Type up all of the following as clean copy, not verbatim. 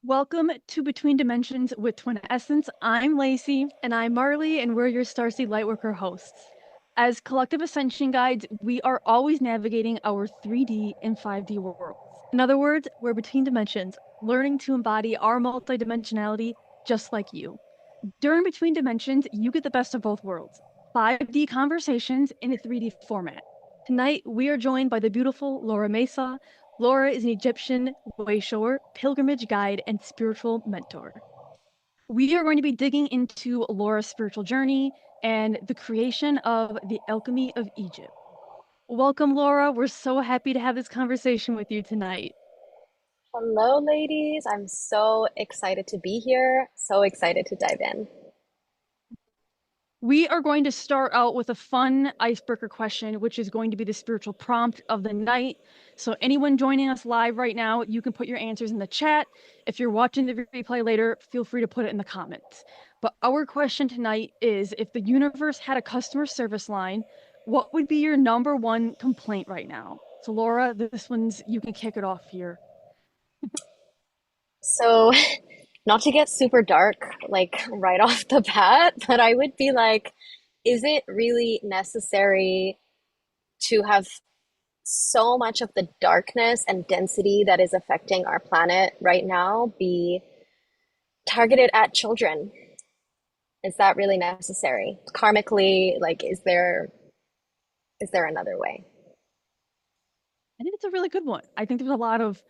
Welcome to Between Dimensions with Twin Essence. I'm Lacey. And I'm Marley, and we're your Starseed Lightworker hosts. As collective ascension guides, we are always navigating our 3D and 5D worlds. In other words, we're between dimensions, learning to embody our multidimensionality just like you. During Between Dimensions, you get the best of both worlds 5D conversations in a 3D format. Tonight, we are joined by the beautiful Lara Maysa. Lara is an Egyptian wayshower, pilgrimage guide, and spiritual mentor. We are going to be digging into Laura's spiritual journey and the creation of the Alchemy of Egypt. Welcome, Laura. We're so happy to have this conversation with you tonight. Hello, ladies. I'm so excited to be here. So excited to dive in. We are going to start out with a fun icebreaker question, which is going to be the spiritual prompt of the night. So, anyone joining us live right now, you can put your answers in the chat. If you're watching the replay later, feel free to put it in the comments. But our question tonight is if the universe had a customer service line, what would be your number one complaint right now? So, Laura, this one's, you can kick it off here. So, not to get super dark, like right off the bat, but I would be like, is it really necessary to have so much of the darkness and density that is affecting our planet right now be targeted at children? Is that really necessary? Karmically, like, is there another way? I think it's a really good one. I think there's a lot of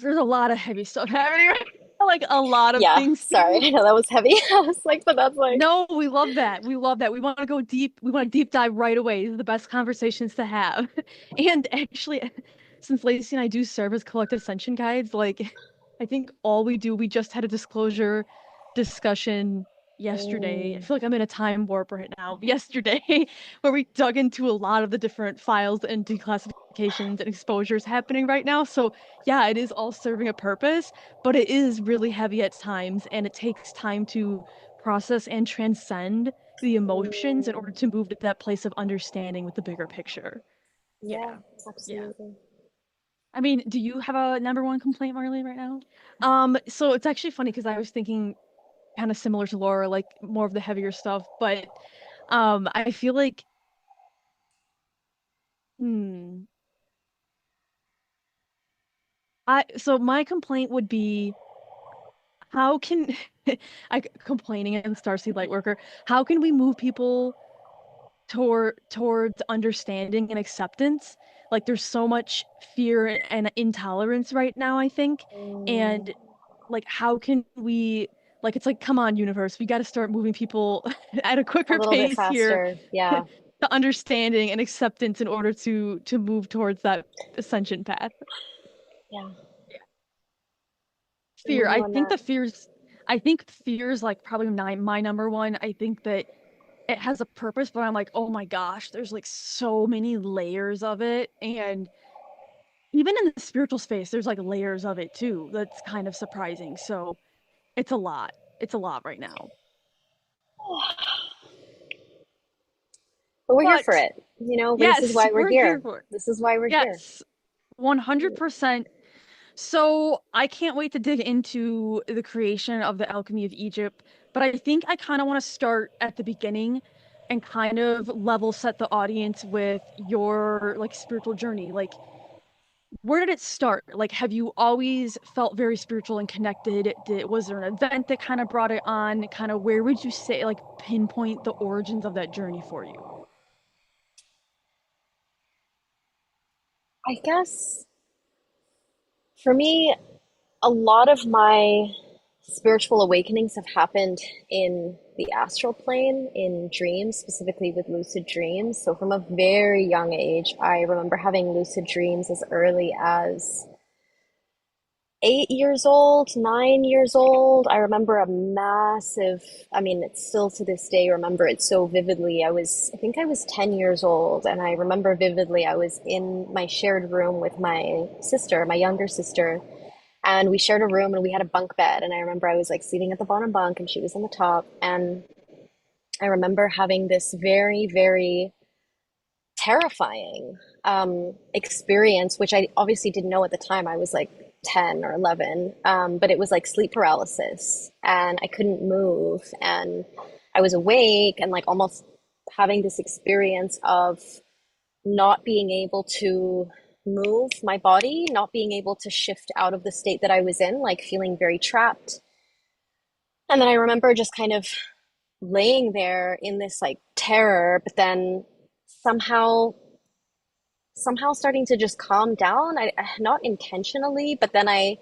there's a lot of heavy stuff happening right now. Like a lot of Yeah, things sorry, I know that was heavy. I was like, but that's like, No, we love that. We love that. We want to go deep. We want to deep dive right away. These are the best conversations to have. And actually, since Lacey and I do serve as collective ascension guides, like I think all we do, we just had a disclosure discussion yesterday. I mm, feel like I'm in a time warp right now. Yesterday, where we dug into a lot of the different files and declassifications and exposures happening right now. So yeah, it is all serving a purpose, but it is really heavy at times, and it takes time to process and transcend the emotions in order mm. to move to that place of understanding with the bigger picture. Yeah, Yeah, yeah. absolutely. I mean, do you have a number one complaint, Marley, right now? So it's actually funny because I was thinking kind of similar to Laura, like more of the heavier stuff, but I feel like hmm, so my complaint would be how can complaining in Starseed Lightworker, how can we move people towards understanding and acceptance. Like there's so much fear and intolerance right now, I think. Mm, And like how can we like it's like come on universe, we got to start moving people at a a quicker little bit pace here faster. Yeah. to understanding and acceptance in order to move towards that ascension path. Yeah. I'm Fear. with you on that. I think fear is like probably my number one. I think that it has a purpose, but I'm like, oh my gosh, there's like so many layers of it. And even in the spiritual space, there's like layers of it too. That's kind of surprising. So it's a lot. It's a lot right now. But we're here for But it. This is yes, why we're we're here here. for it. This is why we're here. Yes, 100%. So I can't wait to dig into the creation of the Alchemy of Egypt. But I think I kind of want to start at the beginning and kind of level set the audience with your like spiritual journey. Like where did it start? Like, have you always felt very spiritual and connected? Was there an event that kind of brought it on? Kind of where would you say, like, pinpoint the origins of that journey for you? I guess for me, a lot of my spiritual awakenings have happened in the astral plane, in dreams, specifically with lucid dreams. So from a very young age, I remember having lucid dreams as early as 8 years old, 9 years old. I remember a massive, I mean, it's still to this day, remember it so vividly. I think I was 10 years old, and I remember vividly I was in my shared room with my sister, my younger sister, and we shared a room and we had a bunk bed. And I remember I was like sleeping at the bottom bunk and she was on the top. And I remember having this very, very terrifying experience, which I obviously didn't know at the time. I was like 10 or 11, but it was like sleep paralysis and I couldn't move. And I was awake and like almost having this experience of not being able to move my body, not being able to shift out of the state that I was in, like feeling very trapped. And then I remember just kind of laying there in this like terror, but then somehow starting to just calm down. Not intentionally, but then I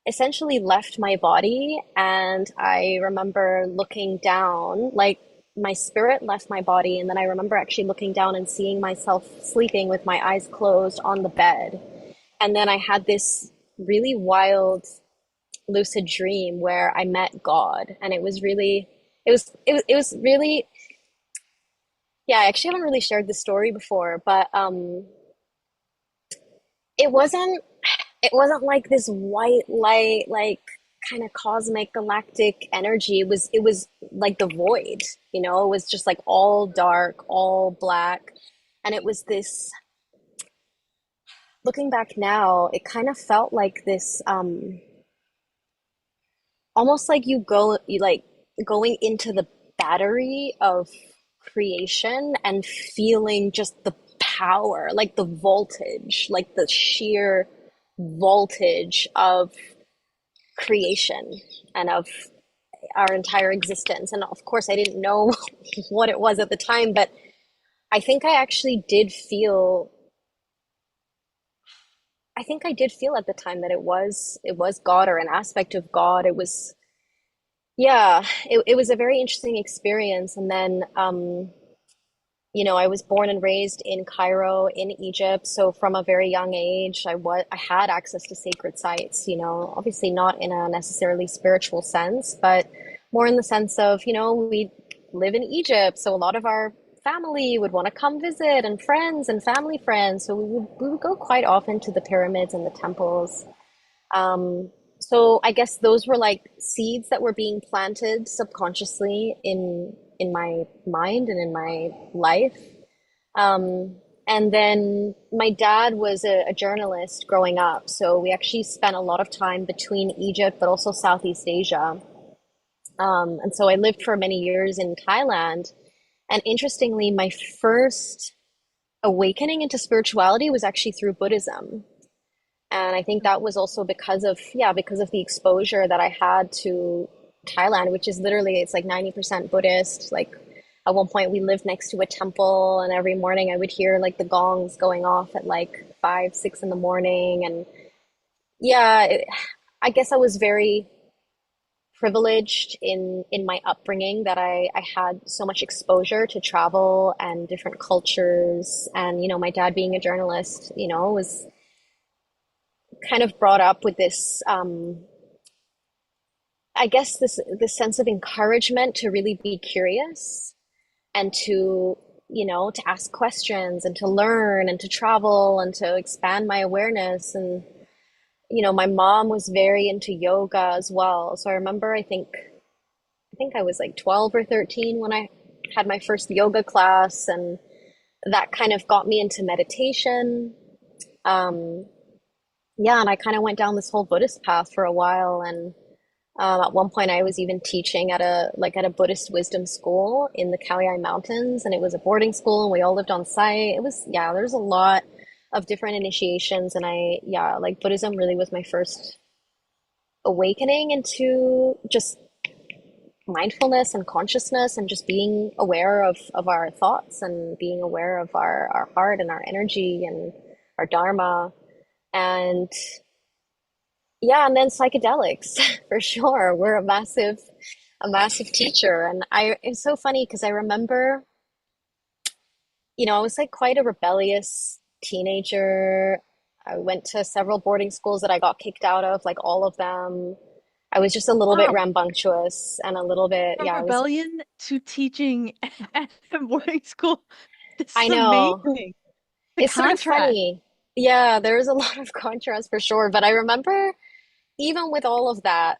essentially left my body and I remember looking down, like my spirit left my body, and then I remember actually looking down and seeing myself sleeping with my eyes closed on the bed. And then I had this really wild lucid dream where I met God, and it was really it was really, yeah, I actually haven't really shared this story before, but it wasn't like this white light, like kind of cosmic galactic energy. It was like the void, you know, it was just like all dark, all black. And it was this, looking back now, it kind of felt like this almost like you like going into the battery of creation and feeling just the power, like the voltage, like the sheer voltage of creation and of our entire existence. And of course, I didn't know what it was at the time, but I think I actually did feel. I think I did feel at the time that it was God or an aspect of God. It was, yeah, it was a very interesting experience. And then you know, I was born and raised in Cairo in Egypt, so from a very young age, I had access to sacred sites, you know, obviously not in a necessarily spiritual sense, but more in the sense of, you know, we live in Egypt, so a lot of our family would want to come visit and friends and family friends, so we would go quite often to the pyramids and the temples. So I guess those were like seeds that were being planted subconsciously in my mind and in my life. And then my dad was a journalist growing up, so we actually spent a lot of time between Egypt but also Southeast Asia. And so I lived for many years in Thailand. And interestingly, my first awakening into spirituality was actually through Buddhism. And I think that was also because of, yeah, because of the exposure that I had to Thailand, which is literally, it's like 90% Buddhist. Like at one point we lived next to a temple, and every morning I would hear like the gongs going off at like 5, 6 in the morning. And yeah, I guess I was very privileged in my upbringing that I had so much exposure to travel and different cultures. And, you know, my dad being a journalist, you know, was kind of brought up with this I guess this sense of encouragement to really be curious and to, you know, to ask questions and to learn and to travel and to expand my awareness. And you know, my mom was very into yoga as well, so I remember, I think I was like 12 or 13 when I had my first yoga class, and that kind of got me into meditation. um yeah, and I kind of went down this whole Buddhist path for a while. And at one point, I was even teaching at a Buddhist wisdom school in the Khao Mountains, and it was a boarding school, and we all lived on site. It was, yeah, there's a lot of different initiations, and yeah, like Buddhism really was my first awakening into just mindfulness and consciousness and just being aware of our thoughts and being aware of our heart and our energy and our dharma. And yeah, and then psychedelics for sure. We're a massive teacher. And it's so funny because I remember, you know, I was like quite a rebellious teenager. I went to several boarding schools that I got kicked out of, like all of them. I was just a little bit Wow. rambunctious and a little bit, From yeah, I was, rebellion to teaching at a boarding school. This I is know. amazing. The It's sort of contrast. funny. Yeah, there was a lot of contrast for sure. But I remember, even with all of that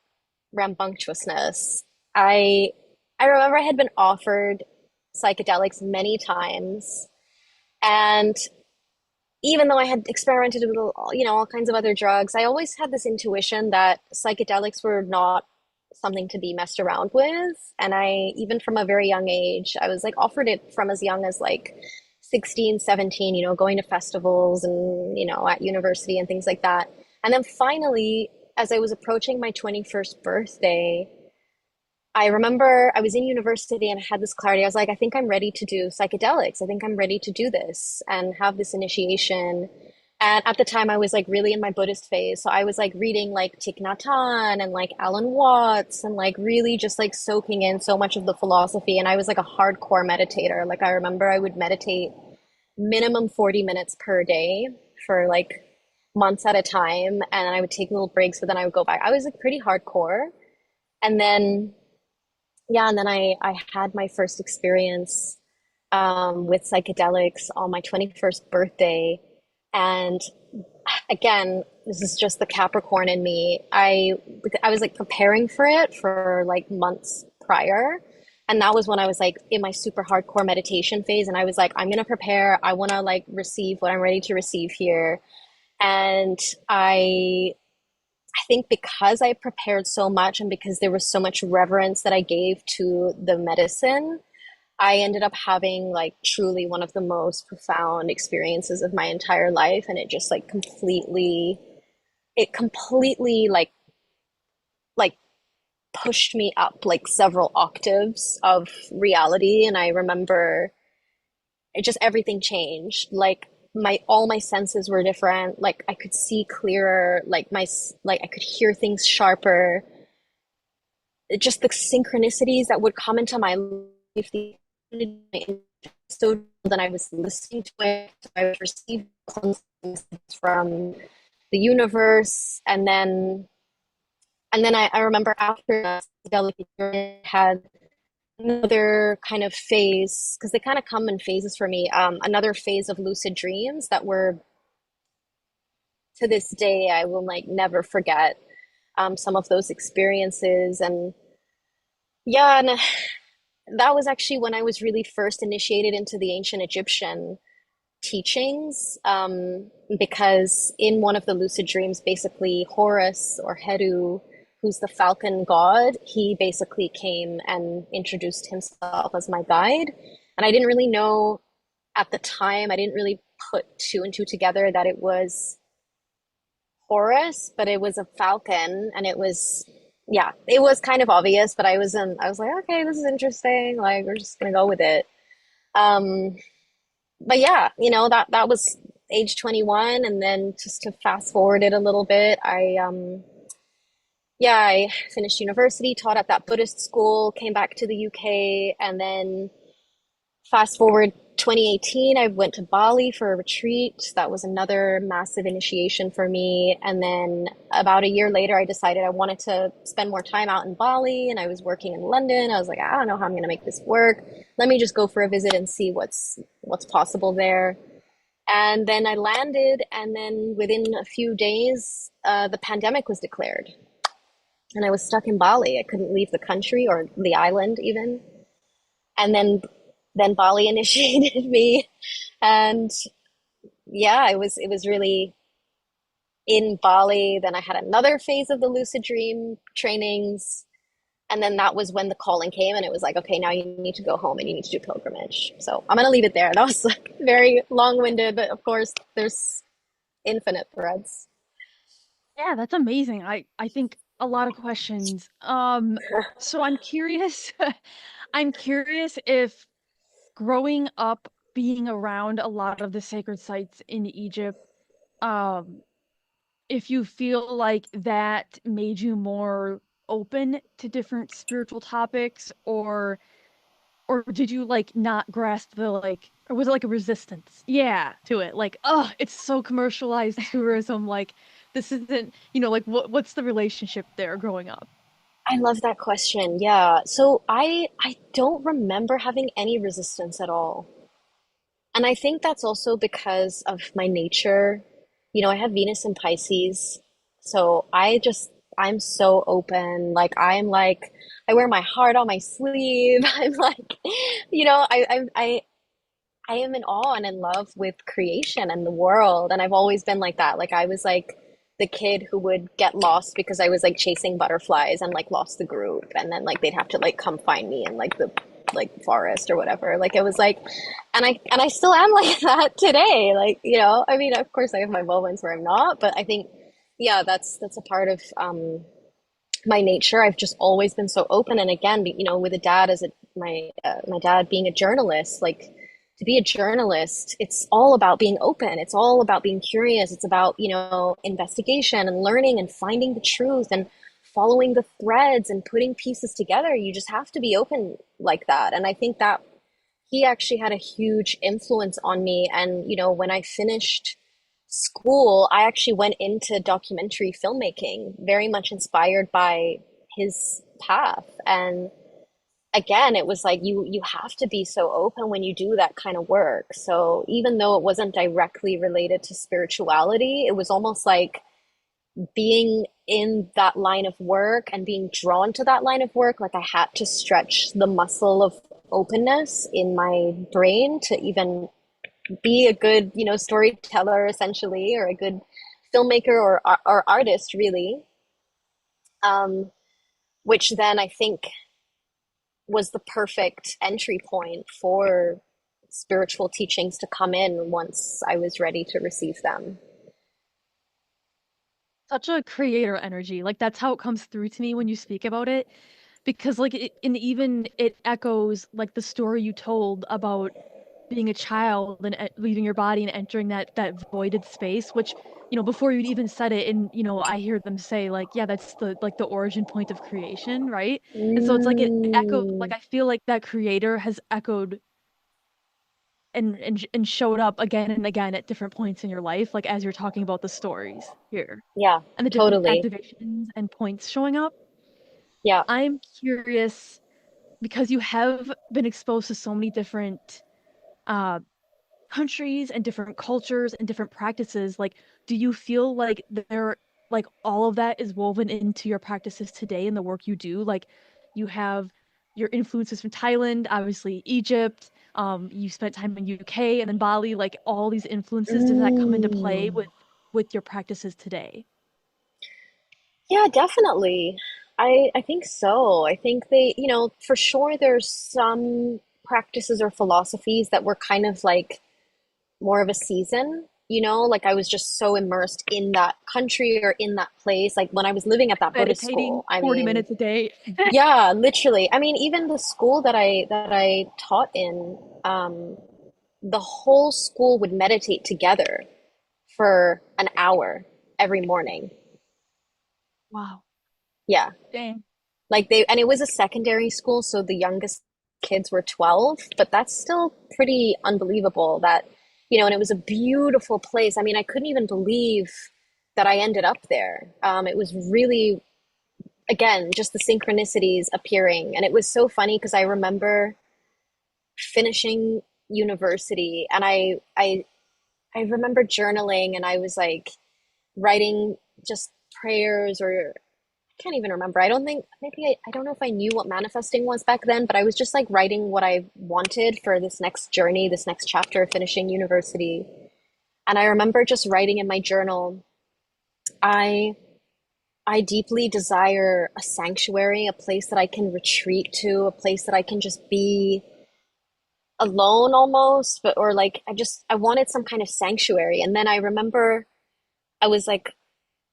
rambunctiousness, I I remember I had been offered psychedelics many times, and even though I had experimented with, all kinds of other drugs, I always had this intuition that psychedelics were not something to be messed around with. And I, even from a very young age, I was like offered it from as young as like 16, 17, going to festivals and, at university and things like that. And then finally, as I was approaching my 21st birthday, I remember I was in university and I had this clarity. I was like, I think I'm ready to do psychedelics. I think I'm ready to do this and have this initiation. And at the time, I was like really in my Buddhist phase. So I was like reading like Thich Nhat Hanh and like Alan Watts and like really just like soaking in so much of the philosophy. And I was like a hardcore meditator. Like I remember I would meditate minimum 40 minutes per day for like months at a time. And I would take little breaks, but then I would go back. I was like pretty hardcore. And then yeah, and then I had my first experience with psychedelics on my 21st birthday. And again, this is just the Capricorn in me. I was like preparing for it for like months prior. And that was when I was like in my super hardcore meditation phase. And I was like, I'm gonna prepare. I wanna like receive what I'm ready to receive here. And I think because I prepared so much and because there was so much reverence that I gave to the medicine, I ended up having like truly one of the most profound experiences of my entire life. And it just like completely like pushed me up like several octaves of reality. And I remember it just everything changed. Like my all my senses were different. Like I could see clearer. Like I could hear things sharper. Just the synchronicities that would come into my life. So then I was listening to it. I would receive from the universe, and then I remember after that, had another kind of phase because they kind of come in phases for me. Another phase of lucid dreams that were to this day I will like never forget. Some of those experiences and yeah, and that was actually when I was really first initiated into the ancient Egyptian teachings. Because in one of the lucid dreams, basically Horus or Heru, who's the falcon god, he basically came and introduced himself as my guide. And I didn't really know at the time, I didn't really put two and two together that it was Horus, but it was a falcon and it was yeah, it was kind of obvious, but I was like, okay, this is interesting. Like we're just gonna go with it. Um, but yeah, that was age 21, and then just to fast forward it a little bit, I finished university, taught at that Buddhist school, came back to the UK, and then fast forward 2018, I went to Bali for a retreat. That was another massive initiation for me. And then about a year later, I decided I wanted to spend more time out in Bali, and I was working in London. I was like, I don't know how I'm going to make this work. Let me just go for a visit and see what's possible there. And then I landed, and then within a few days, the pandemic was declared, and I was stuck in Bali. I couldn't leave the country or the island even. And then Bali initiated me, and yeah, it was really in Bali. Then I had another phase of the lucid dream trainings, and then that was when the calling came, and it was like, okay, now you need to go home and you need to do pilgrimage. So I'm gonna leave it there. That was like very long-winded, but of course there's infinite threads. Yeah, that's amazing. I think a lot of questions. So I'm curious, I'm curious if growing up being around a lot of the sacred sites in Egypt, um, if you feel like that made you more open to different spiritual topics, or did you like not grasp the like, or was it like a resistance? Yeah, to it. Like, oh, it's so commercialized tourism. Like, this isn't, like what's the relationship there growing up? I love that question. Yeah. So I don't remember having any resistance at all. And I think that's also because of my nature. I have Venus in Pisces. So I'm so open. Like, I wear my heart on my sleeve. I'm like, I I am in awe and in love with creation and the world. And I've always been like that. Like I was like the kid who would get lost because I was like chasing butterflies and like lost the group. And then like they'd have to like come find me in like the like forest or whatever. Like it was like, and I still am like that today. Like, you know, I mean, of course I have my moments where I'm not, but I think, yeah, that's a part of my nature. I've just always been so open. And again, you know, with a dad as a my dad being a journalist, like to be a journalist, it's all about being open. It's all about being curious. It's about, you know, investigation and learning and finding the truth and following the threads and putting pieces together. You just have to be open like that. And I think that he actually had a huge influence on me. And, you know, when I finished school, I actually went into documentary filmmaking, very much inspired by his path. And again, it was like you have to be so open when you do that kind of work. So even though it wasn't directly related to spirituality, it was almost like being in that line of work and being drawn to that line of work, like I had to stretch the muscle of openness in my brain to even be a good, you know, storyteller essentially, or a good filmmaker or artist really. Um, which then I think was the perfect entry point for spiritual teachings to come in once I was ready to receive them. Such a creator energy. Like that's how it comes through to me when you speak about it. Because like and even it echoes like the story you told about being a child and leaving your body and entering that voided space, which, you know, before you'd even said it, and you know, I hear them say like, yeah, that's the like the origin point of creation, right? And so it's like it echoed, like Mm, I feel like that creator has echoed and showed up again and again at different points in your life, like as you're talking about the stories here yeah, and the different totally. activations and points showing up. Yeah. I'm curious because you have been exposed to so many different uh countries and different cultures and different practices, like do you feel like there like all of that is woven into your practices today in the work you do? Like you have your influences from Thailand, obviously Egypt, you spent time in UK and then Bali, like all these influences, does that come into play Mm. with your practices today? Yeah, definitely. I think so. I think they, you know, for sure there's some practices or philosophies that were kind of like more of a season, you know, like I was just so immersed in that country or in that place. Like when I was living at that Buddhist Meditating school, I 40 mean, minutes a day. yeah, literally. I mean, even the school that I taught in, the whole school would meditate together for an hour every morning. Wow. Yeah. Dang. Like they, and it was a secondary school, so the youngest kids were 12, but that's still pretty unbelievable that, you know, and it was a beautiful place. I mean, I couldn't even believe that I ended up there. It was really, again, just the synchronicities appearing. And it was so funny because I remember finishing university and I remember journaling and I was like writing just prayers or I can't even remember. I don't think maybe I don't know if I knew what manifesting was back then, but I was just like writing what I wanted for this next journey, this next chapter of finishing university. And I remember just writing in my journal, I I deeply desire a sanctuary, a place that I can retreat to, a place that I can just be alone almost, but or like I wanted some kind of sanctuary. And then I remember I was like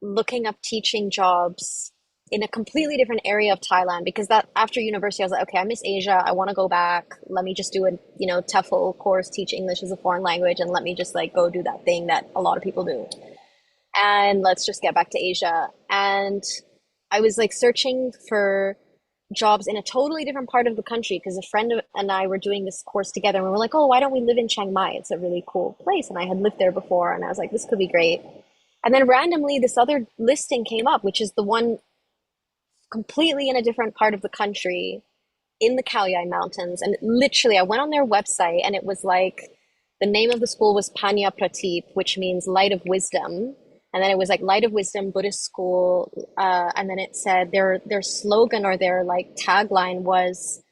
looking up teaching jobs in a completely different area of Thailand because that after university I was like, okay, I miss Asia. I want to go back. Let me just do a, you know, TEFL course, teach English as a foreign language, and let me just like go do that thing that a lot of people do. And let's just get back to Asia. And I was like searching for jobs in a totally different part of the country because a friend and I were doing this course together and we were like, oh, why don't we live in Chiang Mai? It's a really cool place. And I had lived there before and I was like, this could be great. And then randomly, this other listing came up, which is the one completely in a different part of the country in the Kalyai Mountains. And literally, I went on their website and it was like the name of the school was Panya Pratip, which means light of wisdom. And then it was like Light of Wisdom Buddhist School. And then it said their slogan or their like tagline was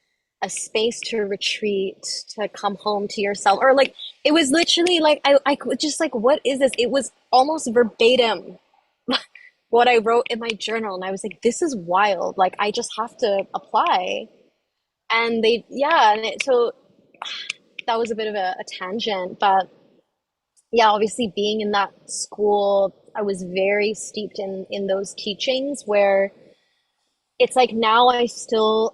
a space to retreat, to come home to yourself. Or like, it was literally like, I could just like, what is this? It was almost verbatim what I wrote in my journal. And I was like, this is wild. Like, I just have to apply. And they, yeah. So that was a bit of a tangent. But yeah, obviously being in that school, I was very steeped in those teachings where it's like now I still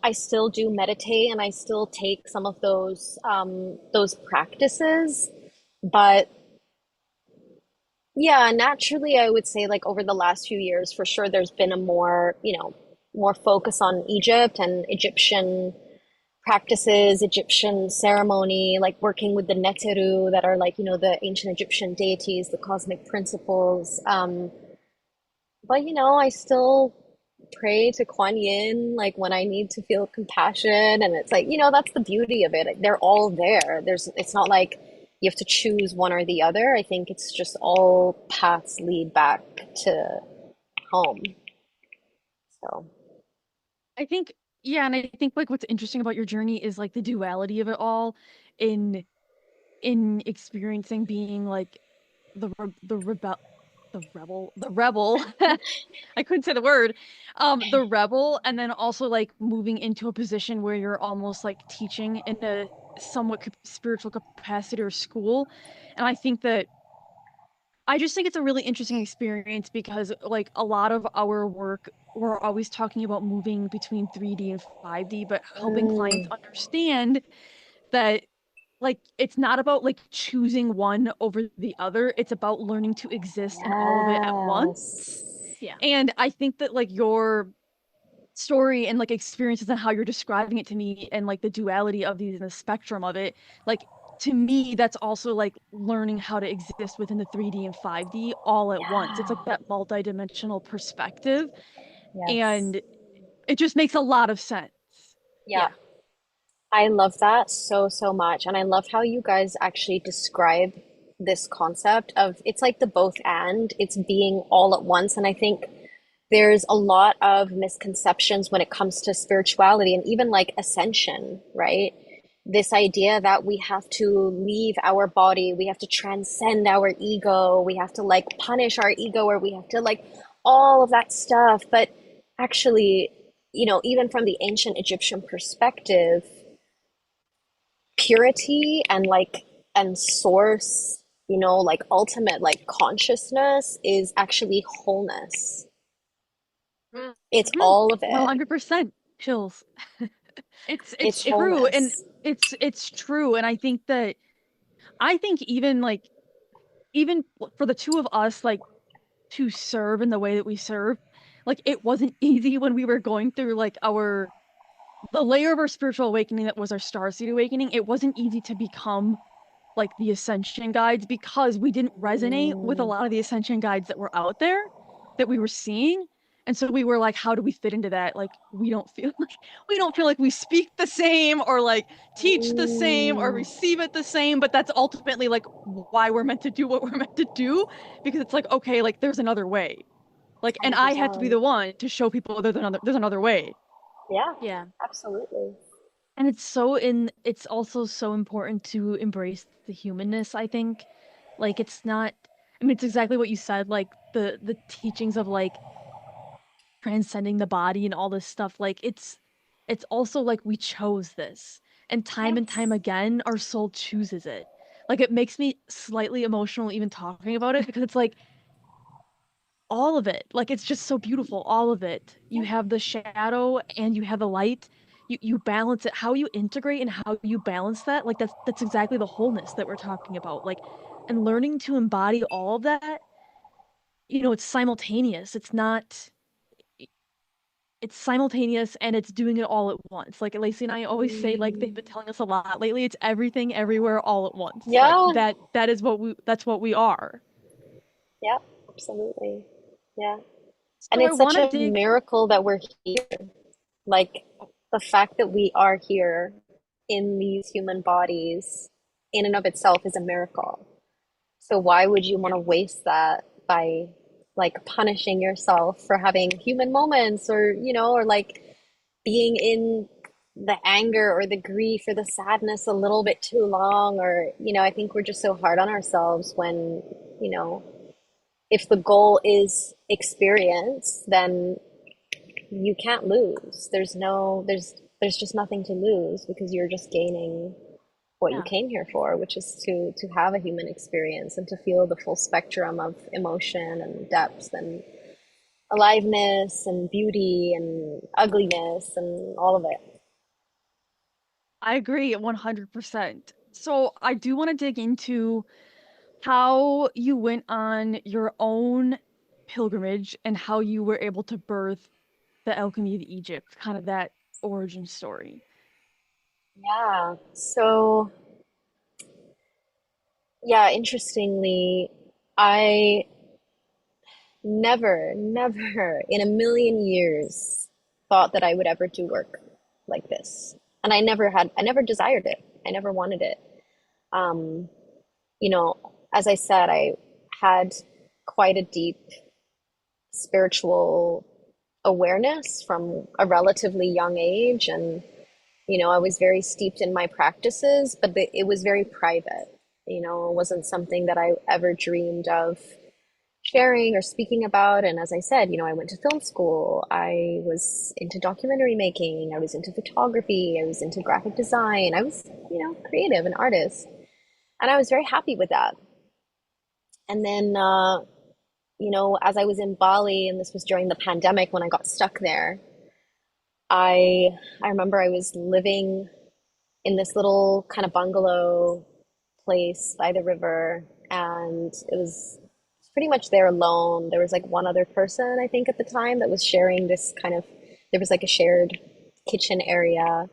do meditate and I still take some of those practices, but yeah, naturally I would say like over the last few years for sure there's been a more, more focus on Egypt and Egyptian practices, Egyptian ceremony, like working with the Neteru that are like, the ancient Egyptian deities, the cosmic principles. But I still pray to Kuan Yin like when I need to feel compassion, and it's like that's the beauty of it. They're all there. It's not like you have to choose one or the other. I think it's just all paths lead back to home. So I think, yeah, and I think like what's interesting about your journey is like the duality of it all in experiencing being like the rebel. I couldn't say the word. The rebel, and then also like moving into a position where you're almost like teaching in a somewhat spiritual capacity or school. And I just think it's a really interesting experience because like a lot of our work, we're always talking about moving between 3D and 5D, but helping clients mm, understand that like it's not about like choosing one over the other. It's about learning to exist in all of it at once. yes. Yeah. And I think that like your story and like experiences and how you're describing it to me and like the duality of these and the spectrum of it, like to me, that's also like learning how to exist within the 3D and 5D all at once. It's like Yeah. that multidimensional perspective. Yes. And it just makes a lot of sense. Yeah. Yeah. I love that so, so much. And I love how you guys actually describe this concept of it's like the both and it's being all at once. And I think there's a lot of misconceptions when it comes to spirituality and even like ascension, right? This idea that we have to leave our body, we have to transcend our ego, we have to like punish our ego, or we have to like all of that stuff. But actually, even from the ancient Egyptian perspective, purity and like and source, like ultimate like consciousness is actually wholeness. It's Mhm. all of it. 100% chills. It's It's true, and wholeness. it's true, and I think even like even for the two of us like to serve in the way that we serve, like it wasn't easy when we were going through like our the layer of our spiritual awakening that was our starseed awakening. It wasn't easy to become like the ascension guides because we didn't resonate with a Mm, lot of the ascension guides that were out there that we were seeing. And so we were like, how do we fit into that? Like we don't feel like we speak the same or like teach the same or mm, receive it the same, but that's ultimately like why we're meant to do what we're meant to do because it's like, okay, like there's another way. Like, and I have to be 100%. the one to show people there's another way. Yeah, Yeah. absolutely. And it's also so important to embrace the humanness, I think. Like it's not I mean it's exactly what you said, like the teachings of like transcending the body and all this stuff, like it's also like we chose this. And time Yes. again, our soul chooses it. Like it makes me slightly emotional even talking about it because it's like all of it. Like it's just so beautiful, all of it. You Yeah. have the shadow and you have the light. You balance it. How you integrate and how you balance that, like that's exactly the wholeness that we're talking about. Like and learning to embody all of that, it's simultaneous. It's simultaneous and it's doing it all at once. Like Lacey and I always say, like they've been Mm, telling us a lot lately, it's everything everywhere all at once. Like yeah. that's what we are. Yeah, absolutely. Yeah. And So I it's such want to a dig. miracle that we're here. Like the fact that we are here in these human bodies in and of itself is a miracle. So why would you want to waste that by like punishing yourself for having human moments or, or like being in the anger or the grief or the sadness a little bit too long, or I think we're just so hard on ourselves when, you know, if the goal is experience, then you can't lose. There's just nothing to lose because you're just gaining what you Yeah. came here for, which is to have a human experience and to feel the full spectrum of emotion and depth and aliveness and beauty and ugliness and all of it. I agree 100%. So I do want to dig into how you went on your own pilgrimage and how you were able to birth the Alchemy of Egypt, kind of that origin story. Yeah. So, yeah, interestingly, I never in a million years thought that I would ever do work like this. And I never desired it. I never wanted it. Um, as I said, I had quite a deep spiritual awareness from a relatively young age. And, I was very steeped in my practices, but it was very private. It wasn't something that I ever dreamed of sharing or speaking about. And as I said, I went to film school. I was into documentary making. I was into photography. I was into graphic design. I was, creative and artist. And I was very happy with that. And then, as I was in Bali, and this was during the pandemic when I got stuck there, I I remember I was living in this little kind of bungalow place by the river, and it was pretty much there alone. There was like one other person, I think, at the time that was sharing this kind of, there was like a shared kitchen area.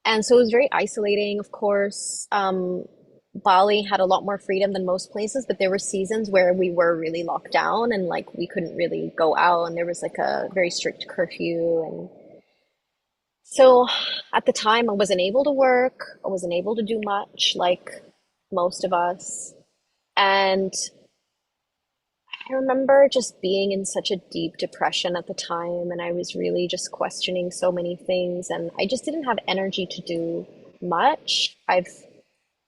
And so it was very isolating, of course. Bali had a lot more freedom than most places, but there were seasons where we were really locked down and like we couldn't really go out, and there was like a very strict curfew. And so at the time, I wasn't able to work, I wasn't able to do much like most of us. And I remember just being in such a deep depression at the time, and I was really just questioning so many things, and I just didn't have energy to do much.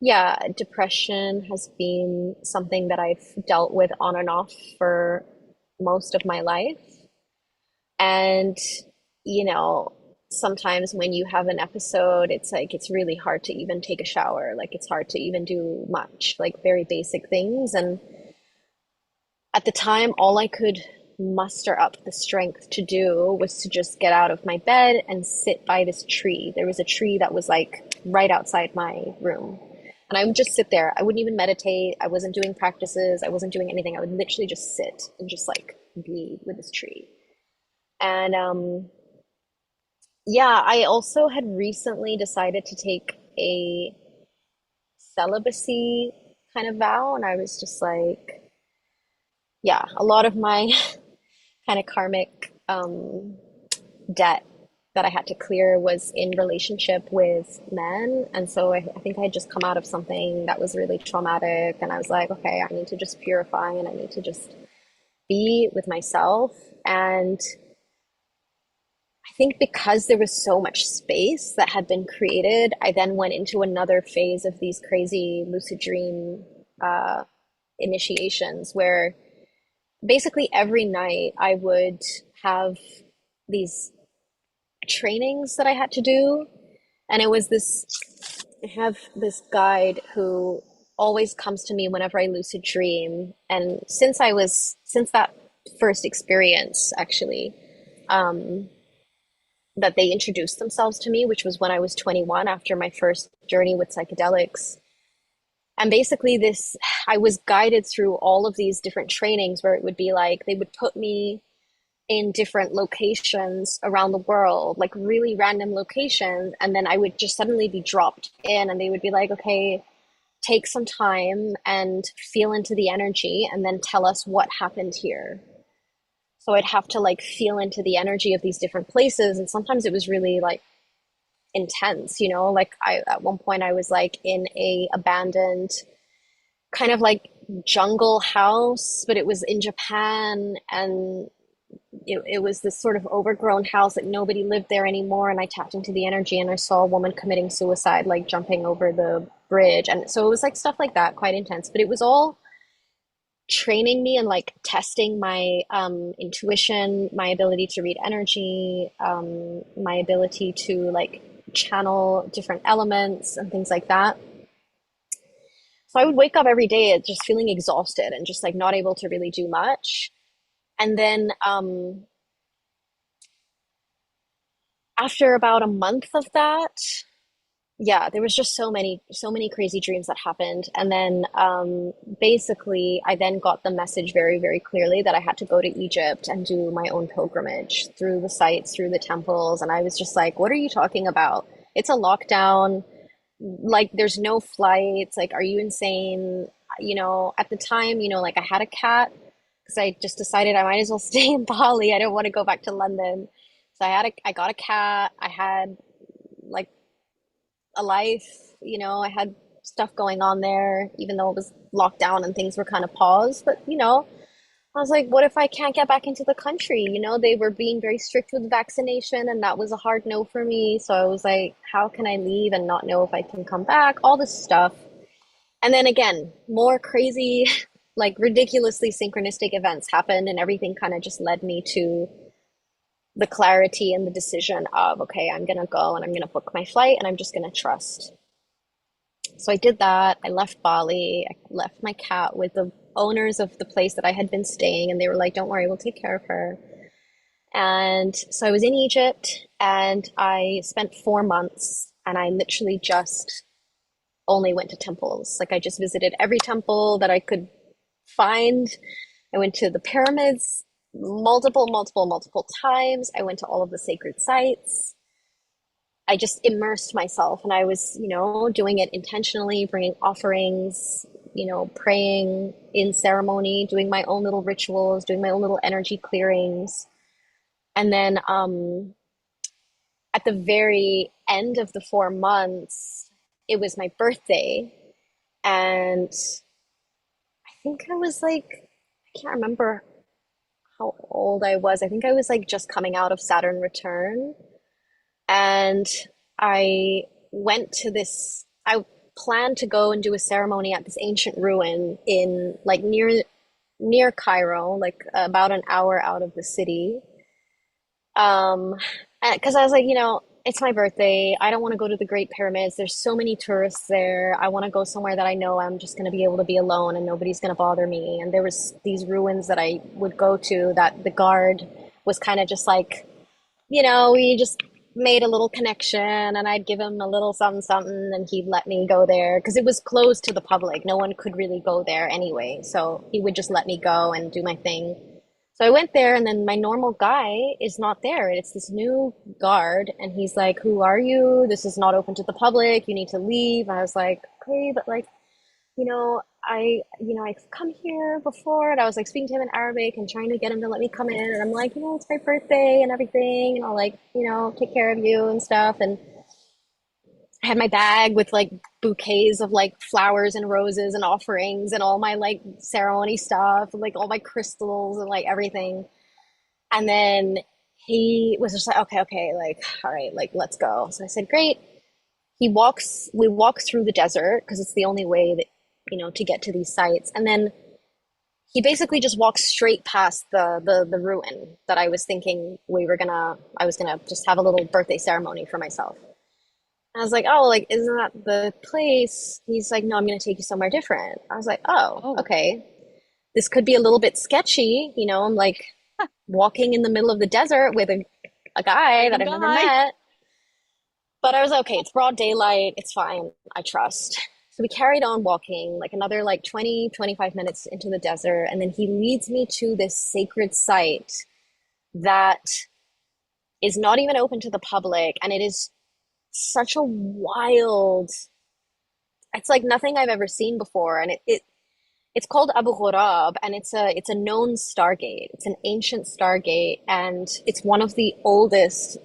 Yeah, depression has been something that I've dealt with on and off for most of my life. And, you know, sometimes when you have an episode, it's like it's really hard to even take a shower. Like it's hard to even do much, like very basic things. And at the time, all I could muster up the strength to do was to just get out of my bed and sit by this tree. There was a tree that was like right outside my room. And I would just sit there. I wouldn't even meditate. I wasn't doing practices. I wasn't doing anything. I would literally just sit and just like be with this tree. And yeah, I also had recently decided to take a celibacy kind of vow. And I was just like, yeah, a lot of my kind of karmic debt that I had to clear was in relationship with men. And so I think I had just come out of something that was really traumatic. And I was like, okay, I need to just purify and I need to just be with myself. And I think because there was so much space that had been created, I then went into another phase of these crazy lucid dream uh, initiations where basically every night I would have these trainings that I had to do. And it was this, I have this guide who always comes to me whenever I lucid dream. And since that first experience, actually, um, that they introduced themselves to me, which was when I was 21 after my first journey with psychedelics. And basically, I was guided through all of these different trainings where it would be like they would put me in different locations around the world, like really random locations. And then I would just suddenly be dropped in, and they would be like, okay, take some time and feel into the energy and then tell us what happened here. So I'd have to like feel into the energy of these different places. And sometimes it was really like intense, like at one point I was like in a abandoned kind of like jungle house, but it was in Japan, and it was this sort of overgrown house, like nobody lived there anymore. And I tapped into the energy and I saw a woman committing suicide, like jumping over the bridge. And so it was like stuff like that, quite intense. But it was all training me and like testing my intuition, my ability to read energy, my ability to like channel different elements and things like that. So I would wake up every day just feeling exhausted and just like not able to really do much. And then after about a month of that, yeah, there was just so many crazy dreams that happened. And then basically, I then got the message very, very clearly that I had to go to Egypt and do my own pilgrimage through the sites, through the temples. And I was just like, what are you talking about? It's a lockdown. Like, there's no flights. Like, are you insane? You know, at the time, you know, like I had a cat because I just decided I might as well stay in Bali. I don't want to go back to London. So I got a cat. I had like a life, you know, I had stuff going on there, even though it was locked down and things were kind of paused. But, you know, I was like, what if I can't get back into the country? You know, they were being very strict with vaccination, and that was a hard no for me. So I was like, how can I leave and not know if I can come back? All this stuff. And then again, more crazy, like ridiculously synchronistic events happened, and everything kind of just led me to the clarity and the decision of, okay, I'm going to go and I'm going to book my flight and I'm just going to trust. So I did that. I left Bali. I left my cat with the owners of the place that I had been staying, and they were like, don't worry, we'll take care of her. And so I was in Egypt and I spent 4 months, and I literally just only went to temples. Like, I just visited every temple that I could find. I went to the pyramids multiple times. I went to all of the sacred sites. I just immersed myself, and I was, you know, doing it intentionally, bringing offerings, you know, praying in ceremony, doing my own little rituals, doing my own little energy clearings. And then at the very end of the 4 months, it was my birthday. And I think I was like, I can't remember how old I was. I think I was like just coming out of Saturn return. And I went to this, I planned to go and do a ceremony at this ancient ruin in like near Cairo, like about an hour out of the city. Because I was like, you know, it's my birthday. I don't want to go to the Great Pyramids. There's so many tourists there. I want to go somewhere that I know I'm just going to be able to be alone and nobody's going to bother me. And there was these ruins that I would go to that the guard was kind of just like, you know, we just made a little connection, and I'd give him a little something something and he'd let me go there because it was closed to the public. No one could really go there anyway. So he would just let me go and do my thing. So I went there, and then my normal guy is not there. It's this new guard, and he's like, "Who are you? This is not open to the public. You need to leave." And I was like, "Okay, but like, I've come here before," and I was like speaking to him in Arabic and trying to get him to let me come in. And I'm like, it's my birthday and everything, and I'll like, take care of you and stuff. And I had my bag with like bouquets of like flowers and roses and offerings and all my like ceremony stuff, and, like all my crystals and like everything. And then he was just like, okay, like, all right, like, let's go. So I said, great. We walk through the desert because it's the only way that, to get to these sites. And then he basically just walks straight past the ruin that I was thinking I was gonna just have a little birthday ceremony for myself. I was like, oh, like, isn't that the place? He's like, no, I'm going to take you somewhere different. I was like, oh, Oh, okay. This could be a little bit sketchy. I'm like walking in the middle of the desert with a guy that random I've never guy. met. But I was okay. It's broad daylight. It's fine. I trust. So we carried on walking like another like 20-25 minutes into the desert. And then he leads me to this sacred site that is not even open to the public. And it is such a wild, it's like nothing I've ever seen before. And it's called Abu Ghurab, and it's a known stargate. It's an ancient stargate, and it's one of the oldest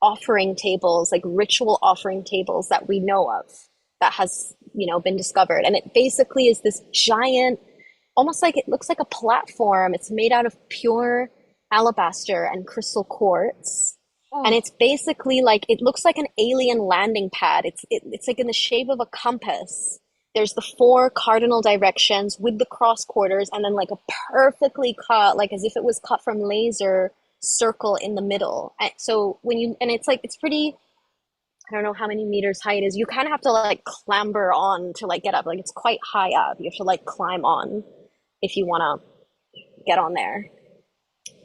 offering tables, like ritual offering tables that we know of, that has, been discovered. And it basically is this giant, almost like, it looks like a platform. It's made out of pure alabaster and crystal quartz. And Oh, it's basically like it looks like an alien landing pad. It's like in the shape of a compass. There's the four cardinal directions with the cross quarters, and then like a perfectly cut, like as if it was cut from laser, circle in the middle. And so when you and it's like it's pretty. I don't know how many meters high it is. You kind of have to like clamber on to like get up. Like it's quite high up. You have to like climb on if you want to get on there.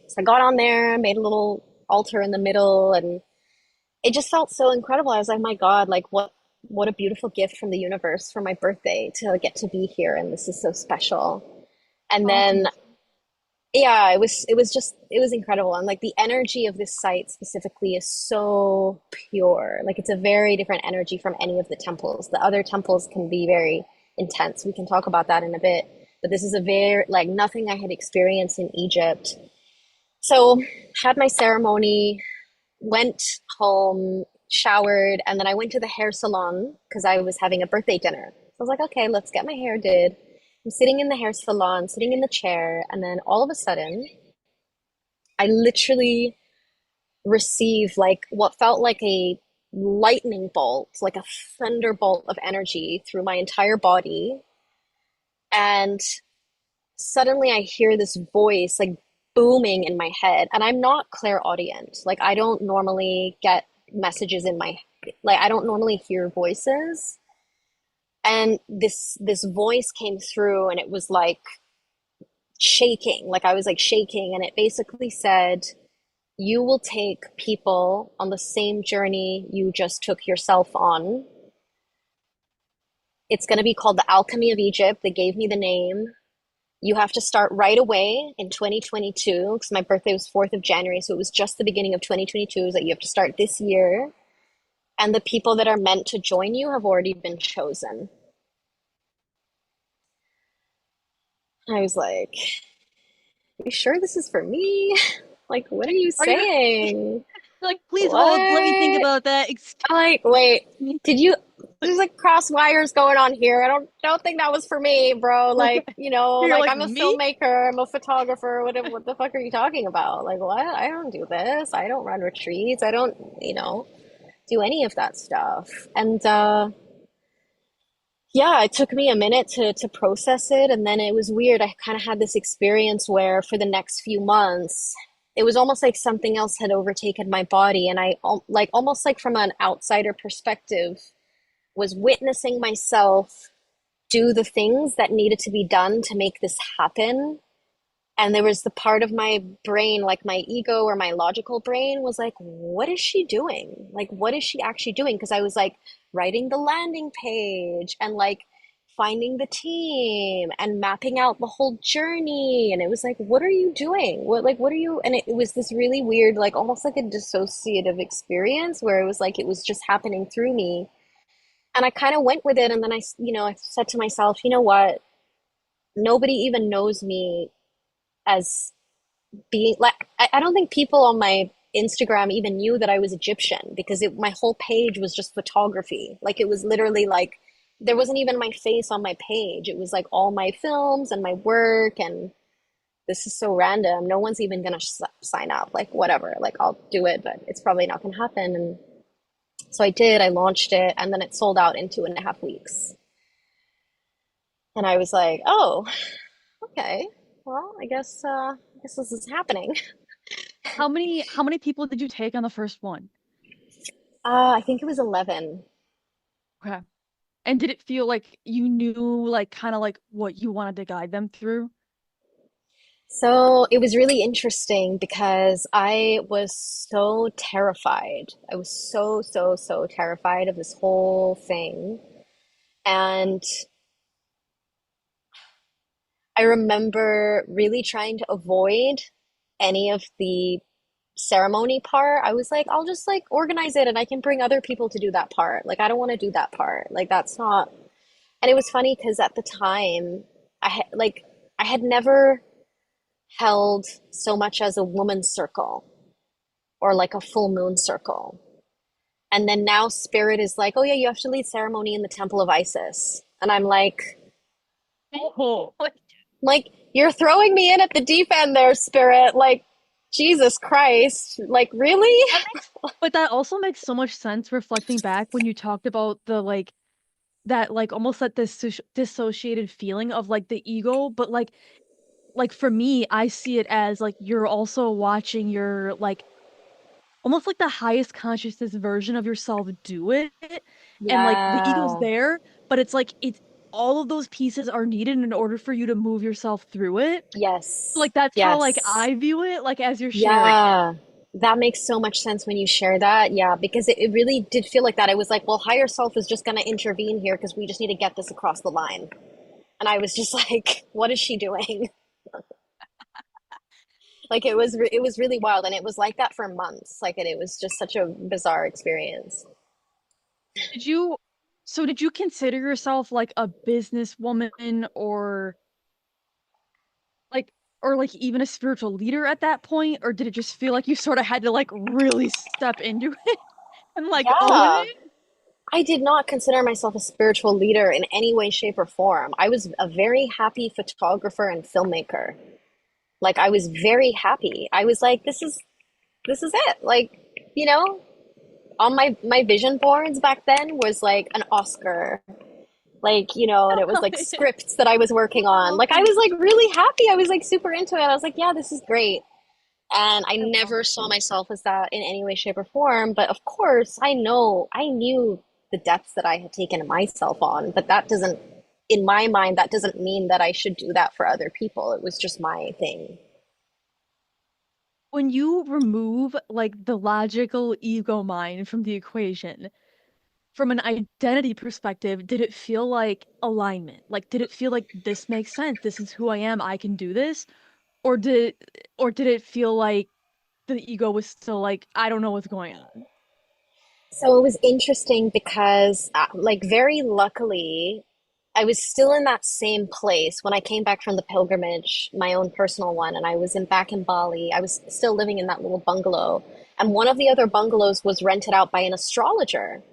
So I got on there, made a little altar in the middle, and it just felt so incredible. I was like, my God, like what a beautiful gift from the universe for my birthday to get to be here, and this is so special. And oh, that's then amazing. yeah, it was incredible. And like the energy of this site specifically is so pure. Like it's a very different energy from any of the temples. The other temples can be very intense. We can talk about that in a bit. But this is a very like nothing I had experienced in Egypt. So had my ceremony, went home, showered, and then I went to the hair salon because I was having a birthday dinner. So I was like, okay, let's get my hair did. I'm sitting in the hair salon, sitting in the chair, and then all of a sudden, I literally received like what felt like a lightning bolt, like a thunderbolt of energy through my entire body. And suddenly I hear this voice like booming in my head, and I'm not clairaudient. Like I don't normally get messages in my like I don't normally hear voices. And this voice came through and it was like shaking, like I was like shaking, and it basically said, "You will take people on the same journey you just took yourself on. It's going to be called the Alchemy of Egypt." They gave me the name. You have to start right away in 2022 because my birthday was 4th of January. So it was just the beginning of 2022. Is that you have to start this year. And the people that are meant to join you have already been chosen. I was like, are you sure this is for me? Like, what are you Are you saying? like, please hold, let me think What? about that. I'm like, Excuse wait, me. did you? There's like cross wires going on here. I don't think that was for me, bro. Like, You're like like, I'm a me? filmmaker, I'm a photographer. What the fuck are you talking about? Like, what? I don't do this. I don't run retreats. I don't, do any of that stuff. And yeah, it took me a minute to process it, and then it was weird. I kind of had this experience where for the next few months, it was almost like something else had overtaken my body, and like almost like from an outsider perspective was witnessing myself do the things that needed to be done to make this happen. And there was the part of my brain, like my ego or my logical brain, was like, what is she doing? Like, what is she actually doing? Because I was like writing the landing page and like finding the team and mapping out the whole journey. And it was like, what are you doing? What are you? And it was this really weird, like almost like a dissociative experience where it was like it was just happening through me. And I kind of went with it. And then I said to myself, you know what? Nobody even knows me as being like, I don't think people on my Instagram even knew that I was Egyptian because my whole page was just photography. Like it was literally like there wasn't even my face on my page. It was like all my films and my work, and this is so random. No one's even gonna sign up. Like whatever. Like I'll do it, but it's probably not gonna happen. And so I did. I launched it, and then it sold out in 2.5 weeks. And I was like, oh, okay. Well, I guess this is happening. How many people did you take on the first one? I think it was 11. Okay. And did it feel like you knew like kind of like what you wanted to guide them through? So it was really interesting because I was so terrified. I was so, so, so terrified of this whole thing. And I remember really trying to avoid any of the ceremony part. I was like, I'll just like organize it and I can bring other people to do that part. Like, I don't want to do that part. Like, that's not. And it was funny because at the time, I had never held so much as a woman's circle or like a full moon circle. And then now Spirit is like, oh yeah, you have to lead ceremony in the Temple of Isis. And I'm Oh, like, you're throwing me in at the deep end there, Spirit. Like, Jesus Christ. Like, really? That makes, but that also makes so much sense reflecting back when you talked about the like that like almost that this dissociated feeling of like the ego, but like for me, I see it as like you're also watching your like almost like the highest consciousness version of yourself do it, and like the ego's Yeah. there, but it's like it's all of those pieces are needed in order for you to move yourself through it. Yes. Like that's how like Yes. I view it, like as you're sharing it. Yeah. That makes so much sense when you share that. Yeah, because it really did feel like that. I was like, well, higher self is just going to intervene here because we just need to get this across the line. And I was just like, what is she doing? Like it was really wild, and it was like that for months. Like, and it was just such a bizarre experience. Did you, so did you consider yourself like a businesswoman like or like even a spiritual leader at that point, or did it just feel like you sort of had to like really step into it and like own Yeah. it? I did not consider myself a spiritual leader in any way, shape, or form. I was a very happy photographer and filmmaker. Like, I was very happy. I was like, this is it. Like, you know, on my vision boards back then was like an Oscar, like, and it was like scripts that I was working on. Oh Like, I my was like really happy. I was like super into it. I was like, yeah, this is great. And I I love never saw myself as that in any way, shape, or form. But of course, I knew the depths that I had taken myself on. But that doesn't, in my mind, that doesn't mean that I should do that for other people. It was just my thing. when you remove like the logical ego mind from the equation, from an identity perspective, did it feel like alignment? Like, did it feel like this makes sense? This is who I am. I can do this? Or did it feel like the ego was still like, I don't know what's going on? So it was interesting because, like, very luckily, I was still in that same place when I came back from the pilgrimage, my own personal one, and I was back in Bali. I was still living in that little bungalow, and one of the other bungalows was rented out by an astrologer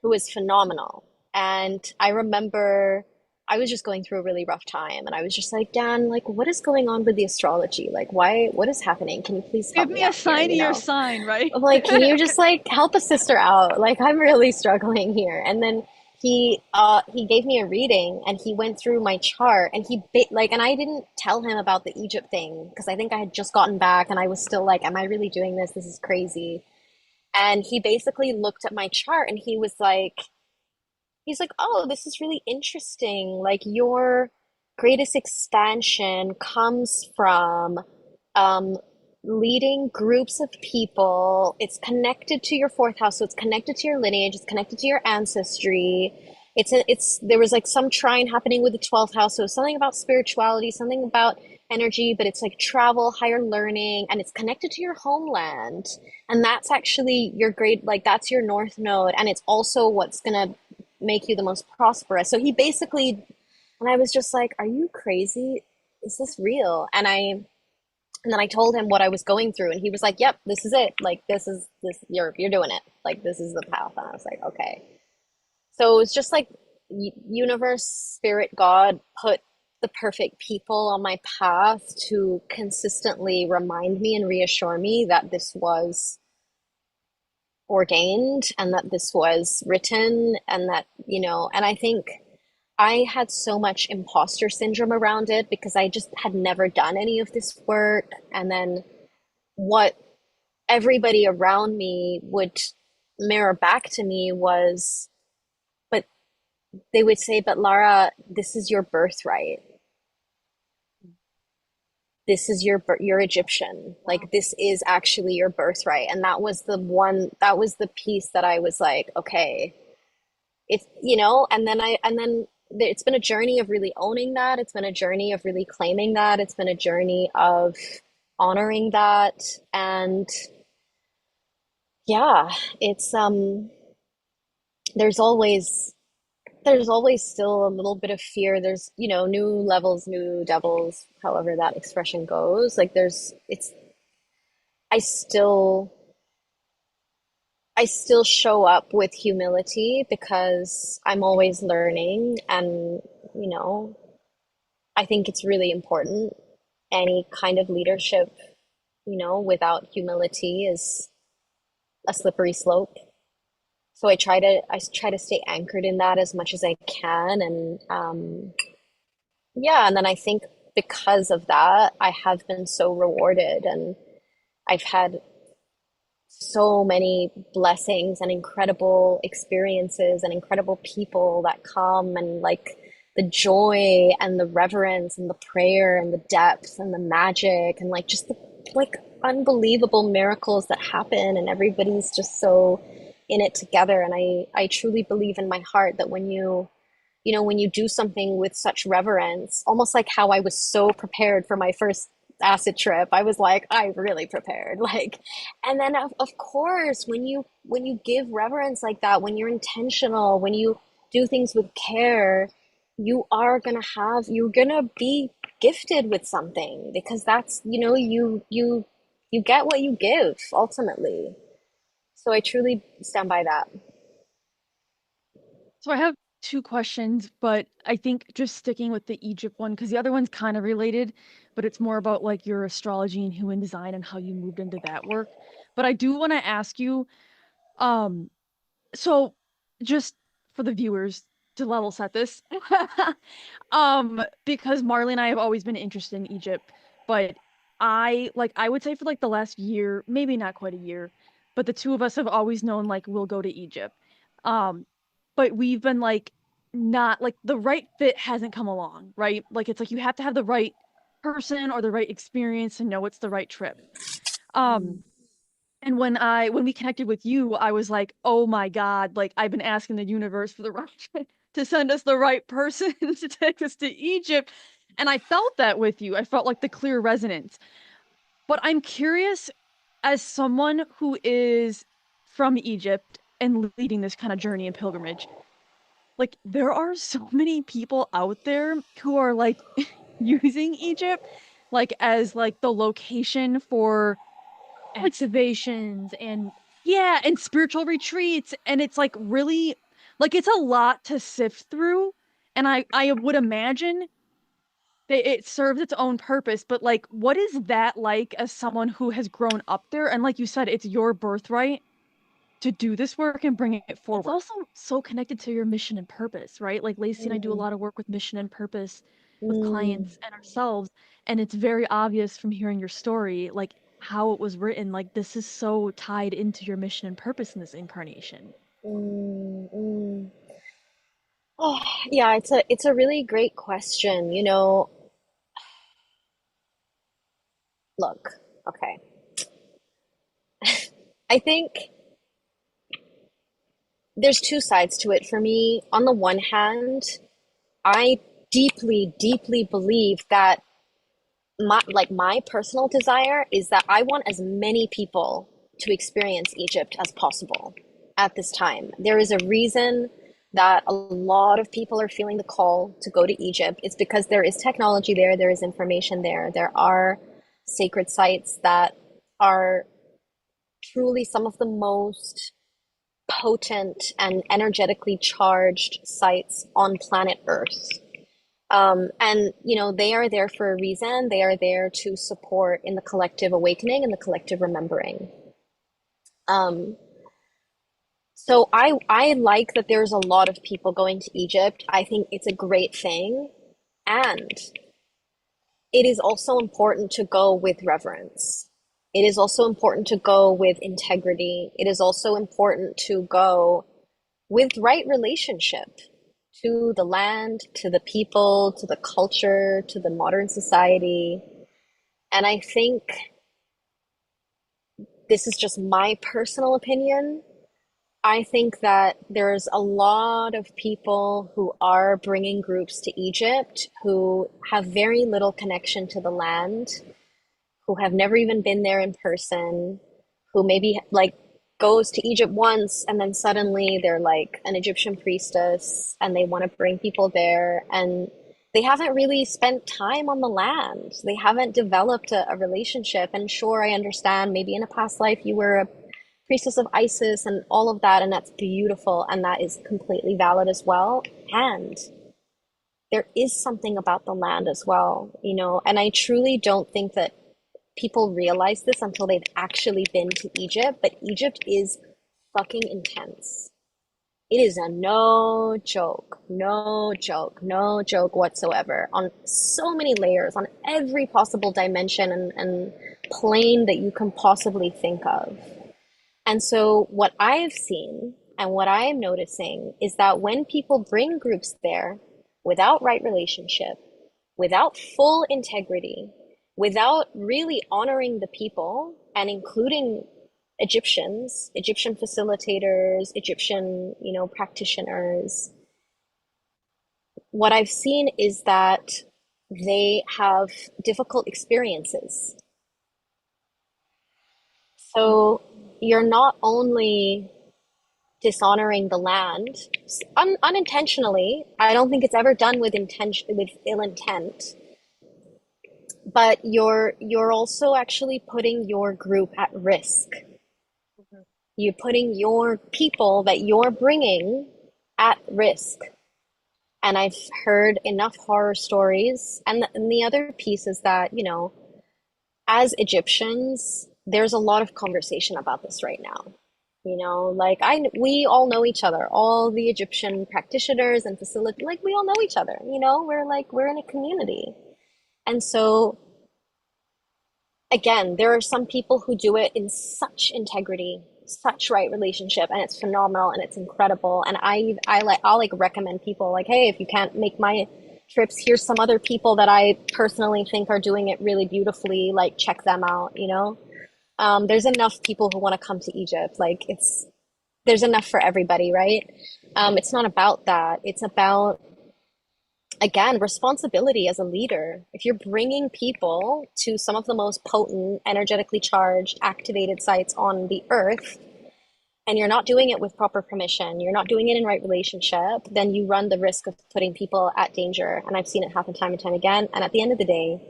who was phenomenal. And I remember I was just going through a really rough time, and I was just like, Dan, like, what is going on with the astrology? Like, why? What is happening? Can you please Give help me me a out here? sign of your sign, right? I'm like, can you just like help a sister out? Like, I'm really struggling here. And then he gave me a reading, and he went through my chart, and and I didn't tell him about the Egypt thing because I think I had just gotten back and I was still like, am I really doing this? This is crazy. And he basically looked at my chart, and he's like, oh, this is really interesting. Like, your greatest expansion comes from um, leading groups of people. It's connected to your fourth house, so it's connected to your lineage. It's connected to your ancestry. It's there was like some trine happening with the 12th house, so something about spirituality, something about energy, but it's like travel, higher learning, and it's connected to your homeland. And that's actually your great, like, that's your north node, and it's also what's gonna make you the most prosperous. So he basically, and I was just like, are you crazy? Is this real? And then I told him what I was going through, and he was like, "Yep, this is it. Like, this is this. You're doing it. Like, this is the path." And I was like, "Okay." So it's just like universe, spirit, God put the perfect people on my path to consistently remind me and reassure me that this was ordained and that this was written, and that, and I think I had so much imposter syndrome around it because I just had never done any of this work. And then what everybody around me would mirror back to me was, but they would say, but Lara, this is your birthright. This is you're Egyptian. Like, this is actually your birthright. And that was the piece that I was like, okay, it's, and then it's been a journey of really owning that. It's been a journey of really claiming that. It's been a journey of honoring that. And yeah, it's there's always there's always still a little bit of fear. There's, new levels, new devils, however that expression goes. Like, I still I still show up with humility because I'm always learning, and you know I think it's really important, any kind of leadership. without humility is a slippery slope. So I try to stay anchored in that as much as I can, and yeah, and then I think because of that, I have been so rewarded, and I've had so many blessings and incredible experiences and incredible people that come, and like the joy and the reverence and the prayer and the depth and the magic and like just the like unbelievable miracles that happen, and everybody's just so in it together. And I truly believe in my heart that when you do something with such reverence, almost like how I was so prepared for my first acid trip, I was like, I really prepared. Like, and then of course, when you give reverence like that, when you're intentional, when you do things with care, you're gonna be gifted with something, because that's, you get what you give ultimately. So I truly stand by that. So I have two questions, but I think just sticking with the Egypt one, because the other one's kind of related, but it's more about like your astrology and human design and how you moved into that work. But I do want to ask you, um, so just for the viewers to level set this, because Marley and I have always been interested in Egypt, but I would say for like the last year, maybe not quite a year, but the two of us have always known like we'll go to Egypt. Um, but we've been like not like the right fit hasn't come along, right? Like it's like you have to have the right person or the right experience to know it's the right trip. Um, and when we connected with you, I was like, "Oh my God, like I've been asking the universe for the right to send us the right person to take us to Egypt." And I felt that with you. I felt like the clear resonance. But I'm curious, as someone who is from Egypt and leading this kind of journey and pilgrimage, like there are so many people out there who are like using Egypt like as like the location for activations and yeah, and spiritual retreats, and it's like really like it's a lot to sift through, and I would imagine that it serves its own purpose, but like what is that like as someone who has grown up there, and like you said, it's your birthright to do this work and bring it forward. It's also so connected to your mission and purpose, right? Like Lacey and I do a Mm, lot of work with mission and purpose with mm, clients and ourselves, and it's very obvious from hearing your story, like how it was written, like this is so tied into your mission and purpose in this incarnation. mm. Oh, yeah, it's a really great question. Look, okay. I think there's two sides to it for me. On the one hand, I deeply, deeply believe that my personal desire is that I want as many people to experience Egypt as possible at this time. There is a reason that a lot of people are feeling the call to go to Egypt. It's because there is technology there, there is information there, there are sacred sites that are truly some of the most potent and energetically charged sites on planet Earth. And they are there for a reason. They are there to support in the collective awakening and the collective remembering. Um, so I like that there's a lot of people going to Egypt. I think it's a great thing, and it is also important to go with reverence. It is also important to go with integrity. It is also important to go with right relationship to the land, to the people, to the culture, to the modern society. And I think this is just my personal opinion. I think that there's a lot of people who are bringing groups to Egypt who have very little connection to the land, who have never even been there in person, who maybe like goes to Egypt once and then suddenly they're like an Egyptian priestess and they want to bring people there, and they haven't really spent time on the land. They haven't developed a relationship. And sure, I understand maybe in a past life you were a priestess of Isis and all of that, and that's beautiful and that is completely valid as well. And there is something about the land as well, and I truly don't think that people realize this until they've actually been to Egypt, but Egypt is fucking intense. It is a no joke, no joke, no joke whatsoever on so many layers, on every possible dimension and plane that you can possibly think of. And so, what I've seen and what I am noticing is that when people bring groups there without right relationship, without full integrity, without really honoring the people and including Egyptians, Egyptian facilitators, Egyptian, practitioners, what I've seen is that they have difficult experiences. So you're not only dishonoring the land unintentionally. I don't think it's ever done with intention, with ill intent, but you're also actually putting your group at risk. You're putting your people that you're bringing at risk. And I've heard enough horror stories. And the other piece is that, as Egyptians, there's a lot of conversation about this right now. Like we all know each other, all the Egyptian practitioners and facility, like we all know each other, we're in a community. And so again, there are some people who do it in such integrity, such right relationship, and it's phenomenal and it's incredible. And I'll like recommend people like, hey, if you can't make my trips, here's some other people that I personally think are doing it really beautifully. Like check them out. There's enough people who want to come to Egypt. There's enough for everybody, right? It's not about that. It's about, again, responsibility as a leader. If you're bringing people to some of the most potent, energetically charged, activated sites on the earth, and you're not doing it with proper permission, you're not doing it in right relationship, then you run the risk of putting people at danger. And I've seen it happen time and time again. And at the end of the day,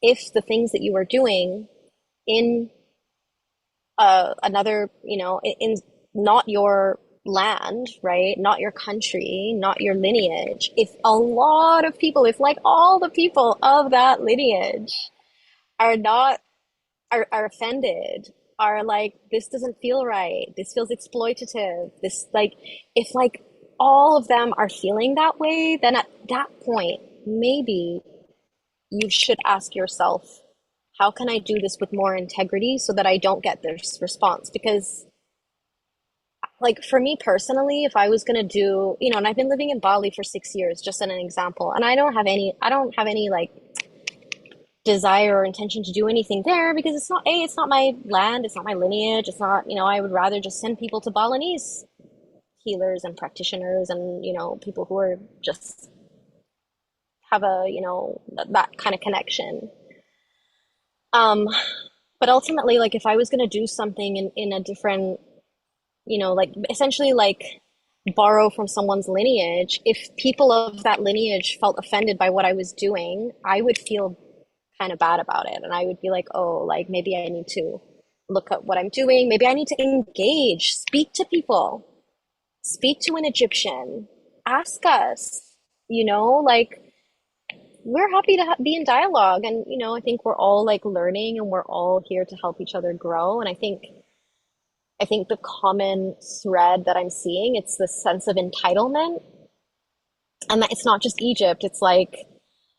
if the things that you are doing in another, in not your land, right? Not your country, not your lineage. If a lot of people, if like all the people of that lineage are not, are offended, are like, this doesn't feel right, this feels exploitative, this like, if like all of them are feeling that way, then at that point, maybe you should ask yourself, how can I do this with more integrity so that I don't get this response? Because like for me personally, if I was going to do, and I've been living in Bali for 6 years, just as an example, and I don't have any like desire or intention to do anything there because it's not my land, it's not my lineage, it's not, I would rather just send people to Balinese healers and practitioners and, people who are just have a, that kind of connection. But ultimately, like if I was going to do something in a different, like essentially like borrow from someone's lineage, if people of that lineage felt offended by what I was doing, I would feel kind of bad about it. And I would be like, oh, like maybe I need to look at what I'm doing. Maybe I need to engage, speak to people, speak to an Egyptian, ask us, like we're happy to be in dialogue. And, I think we're all like learning and we're all here to help each other grow. And I think the common thread that I'm seeing, it's this sense of entitlement. And that it's not just Egypt. It's like,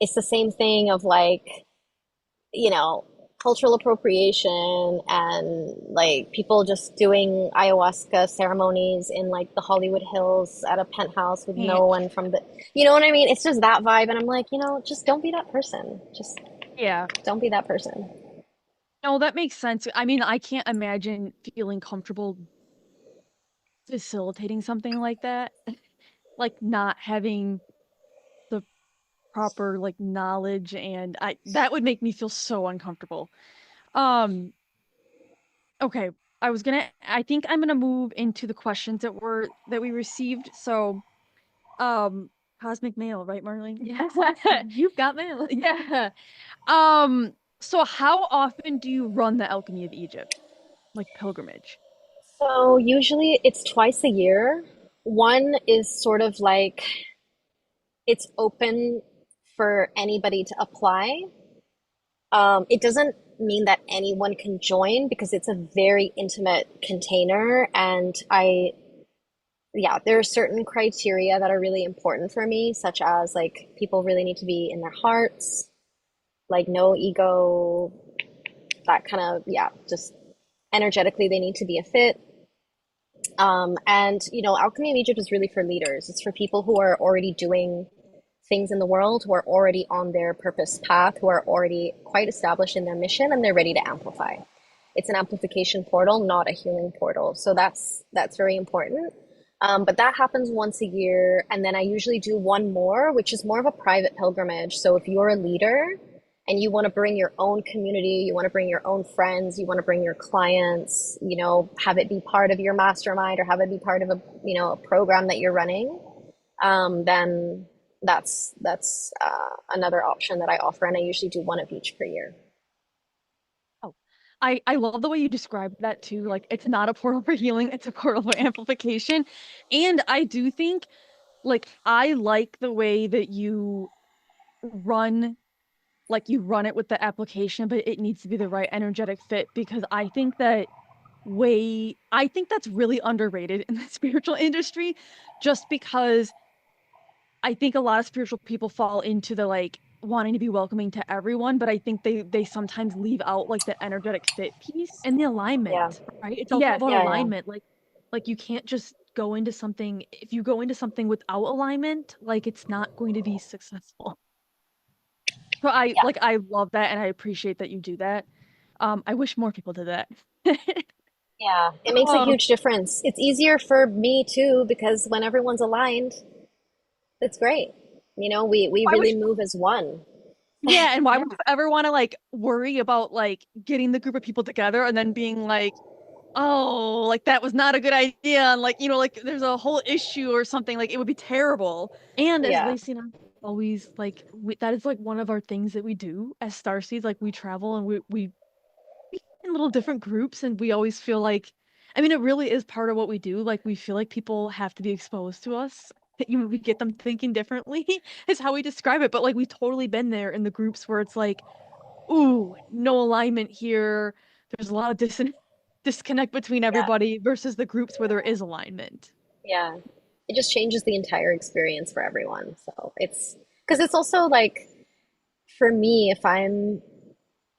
it's the same thing of like, cultural appropriation and like people just doing ayahuasca ceremonies in like the Hollywood Hills at a penthouse with Yeah. no one from the, you know what I mean? It's just that vibe. And I'm like, just don't be that person. Just Yeah. don't be that person. No, that makes sense. I mean, I can't imagine feeling comfortable facilitating something like that. Like not having the proper like knowledge and I that would make me feel so uncomfortable. Um, okay. I think I'm gonna move into the questions that we received. So, um, cosmic mail, right, Marlene? Yes. You've got mail. Yeah. Um, so how often do you run the Alchemy of Egypt? Like pilgrimage? So usually it's twice a year. One is sort of like it's open for anybody to apply. It doesn't mean that anyone can join because it's a very intimate container. And yeah, there are certain criteria that are really important for me, such as like people really need to be in their hearts, like no ego, that kind of, yeah, just energetically they need to be a fit. And Alchemy of Egypt is really for leaders. It's for people who are already doing things in the world, who are already on their purpose path, who are already quite established in their mission, and they're ready to amplify. It's an amplification portal, not a healing portal. So that's very important. But that happens once a year, and then I usually do one more, which is more of a private pilgrimage. So if you're a leader and you want to bring your own community, you want to bring your own friends, you want to bring your clients, have it be part of your mastermind or have it be part of a program that you're running, then that's another option that I offer, and I usually do one of each per year. Oh, I love the way you describe that too. Like it's not a portal for healing, it's a portal for amplification. And I do think like I like the way that run you run it with the application, but it needs to be the right energetic fit because I think that's really underrated in the spiritual industry just because I think a lot of spiritual people fall into the like wanting to be welcoming to everyone, but I think they sometimes leave out like the energetic fit piece and the Yeah, alignment, right? It's also Yes. about yeah, yeah, alignment. Like you can't just go into something if you go into something without alignment, like it's not going to be successful. So yeah, I love that and I appreciate that you do that. I wish more people did that. yeah. It makes a Um, huge difference. It's easier for me too because when everyone's aligned, it's great. We why would really move as one. Yeah, and why would you ever want to like worry about like getting the group of people together and then being like, oh, like that was not a good idea, and like like there's a whole issue or something, like it would be terrible. And as Yeah, Lacey and I always that is like one of our things that we do as starseeds, like we travel and we in little different groups and we always feel like I mean it really is part of what we do. Like we feel like people have to be exposed to us. We get them thinking differently is how we describe it. But like we've totally been there in the groups where it's like, ooh, no alignment here. There's a lot of disconnect between yeah, everybody versus the groups where there is alignment. yeah. It just changes the entire experience for everyone. So it's because it's also like for me, if I'm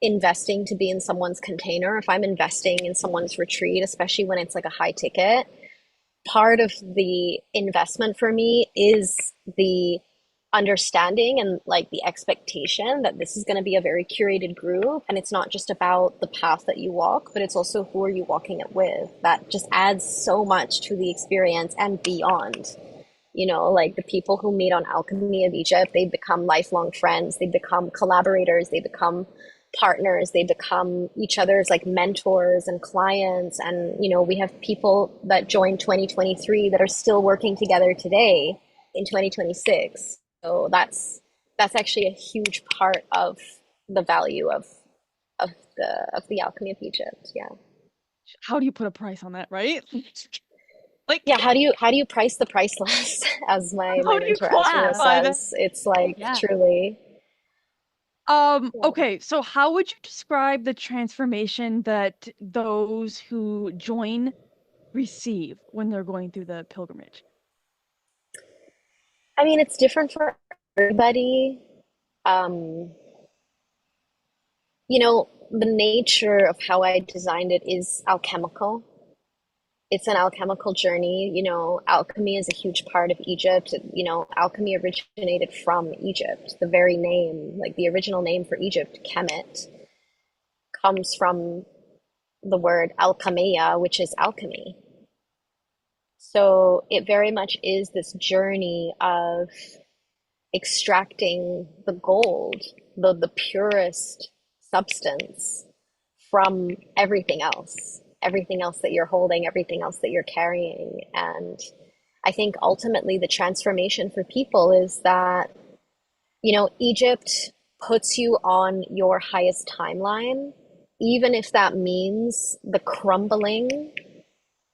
investing to be in someone's container, if I'm investing in someone's retreat, especially when it's like a high ticket, part of the investment for me is the understanding and like the expectation that this is going to be a very curated group, and it's not just about the path that you walk, but it's also who are you walking it with. That just adds so much to the experience and beyond. Like the people who meet on Alchemy of Egypt, they become lifelong friends, they become collaborators, they become partners, they become each other's like mentors and clients. And, we have people that joined 2023 that are still working together today in 2026. So that's actually a huge part of the value of the Alchemy of Egypt. Yeah. How do you put a price on that, right? Like, Yeah, how do you price the priceless, as my how do you mentor Azra quantify that? says. It's like Yeah. truly. Yeah. Okay, so how would you describe the transformation that those who join receive when they're going through the pilgrimage? I mean, it's different for everybody. Um, the nature of how I designed it is alchemical. It's an alchemical journey. Alchemy is a huge part of Egypt. Alchemy originated from Egypt. The very name, like the original name for Egypt, Kemet, comes from the word alchemia, which is alchemy. So it very much is this journey of extracting the gold, the purest substance from everything else that you're holding, everything else that you're carrying. And I think ultimately the transformation for people is that, Egypt puts you on your highest timeline, even if that means the crumbling,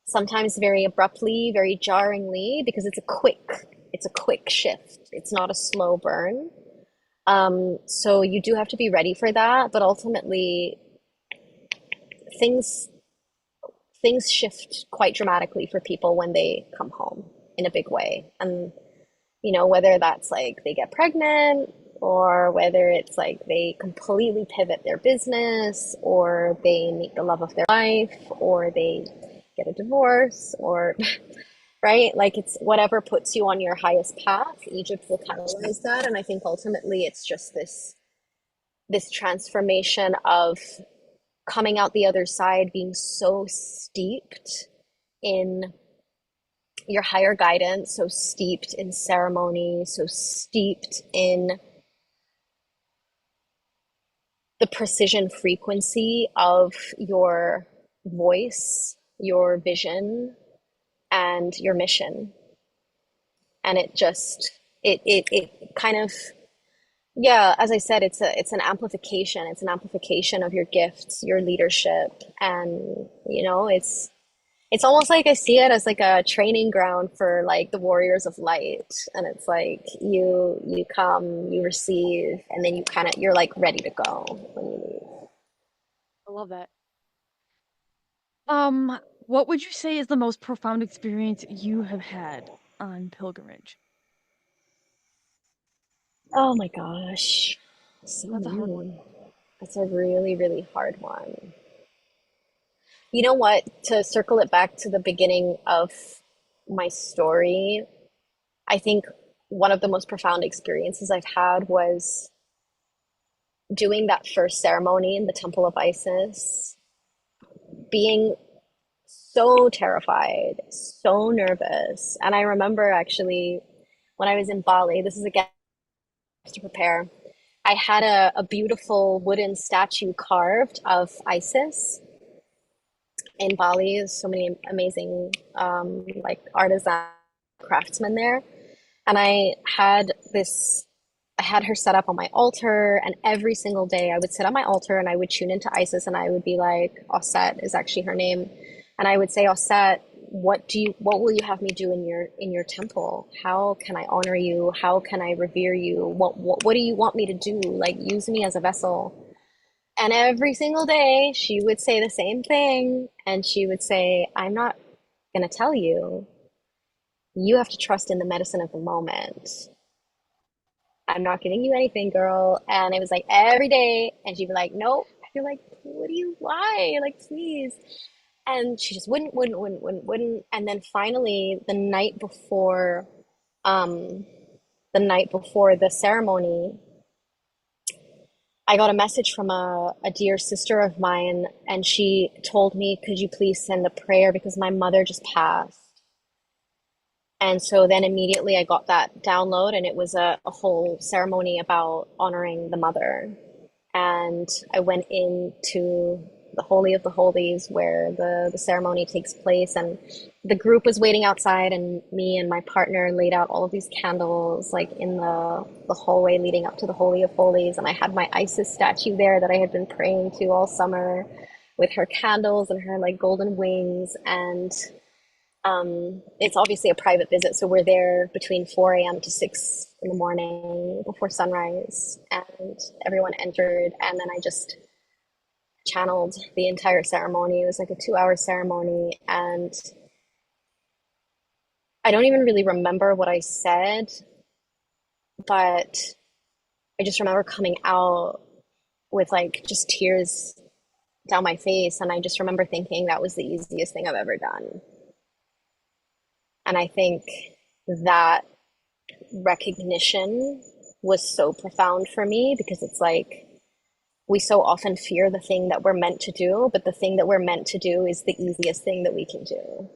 sometimes very abruptly, very jarringly, because it's a quick shift. It's not a slow burn. So you do have to be ready for that, but ultimately, things things shift quite dramatically for people when they come home in a big way. And, whether that's like they get pregnant or whether it's like they completely pivot their business or they meet the love of their life or they get a divorce or, right? Like it's whatever puts you on your highest path. Egypt will catalyze that. And I think ultimately it's just this transformation of coming out the other side being so steeped in your higher guidance, so steeped in ceremony, so steeped in the precision frequency of your voice, your vision, and your mission. And it kind of, yeah, as I said, it's an amplification. It's an amplification of your gifts, your leadership, and it's almost like I see it as like a training ground for like the warriors of light. And it's like you come, you receive, and then you're like ready to go when you leave. I love that. What would you say is the most profound experience you have had on pilgrimage? Oh my gosh. So That's a hard one. many. That's a really, really hard one. You know what? To circle it back to the beginning of my story, I think one of the most profound experiences I've had was doing that first ceremony in the Temple of Isis, being so terrified, so nervous. And I remember actually when I was in Bali, this is again to prepare, I had a beautiful wooden statue carved of Isis in Bali. There's so many amazing like artisan craftsmen there. And I had her set up on my altar, and every single day I would sit on my altar and I would tune into Isis, and I would be like, Osset is actually her name. And I would say, Osset, what will you have me do in your temple? How can I honor you? How can I revere you? What do you want me to do? Like, use me as a vessel. And every single day she would say the same thing, and she would say, I'm not going to tell you. You have to trust in the medicine of the moment. I'm not giving you anything, girl. And it was like every day, and she'd be like, nope. I'd be like, why? Like, please. And she just wouldn't. And then finally, um, the night before the ceremony, I got a message from a dear sister of mine, and she told me, could you please send a prayer because my mother just passed. And so then immediately I got that download, and it was a whole ceremony about honoring the mother. And I went into the Holy of the Holies where the ceremony takes place. And the group was waiting outside, and me and my partner laid out all of these candles, like in the hallway leading up to the Holy of Holies. And I had my Isis statue there that I had been praying to all summer with her candles and her like golden wings. And it's obviously a private visit, so we're there between 4 a.m. to 6 in the morning before sunrise, and everyone entered, and then I just channeled the entire ceremony. It was like a 2 hour ceremony, and I don't even really remember what I said, but I just remember coming out with like just tears down my face, and I just remember thinking that was the easiest thing I've ever done. And I think that recognition was so profound for me because it's like we so often fear the thing that we're meant to do, but the thing that we're meant to do is the easiest thing that we can do.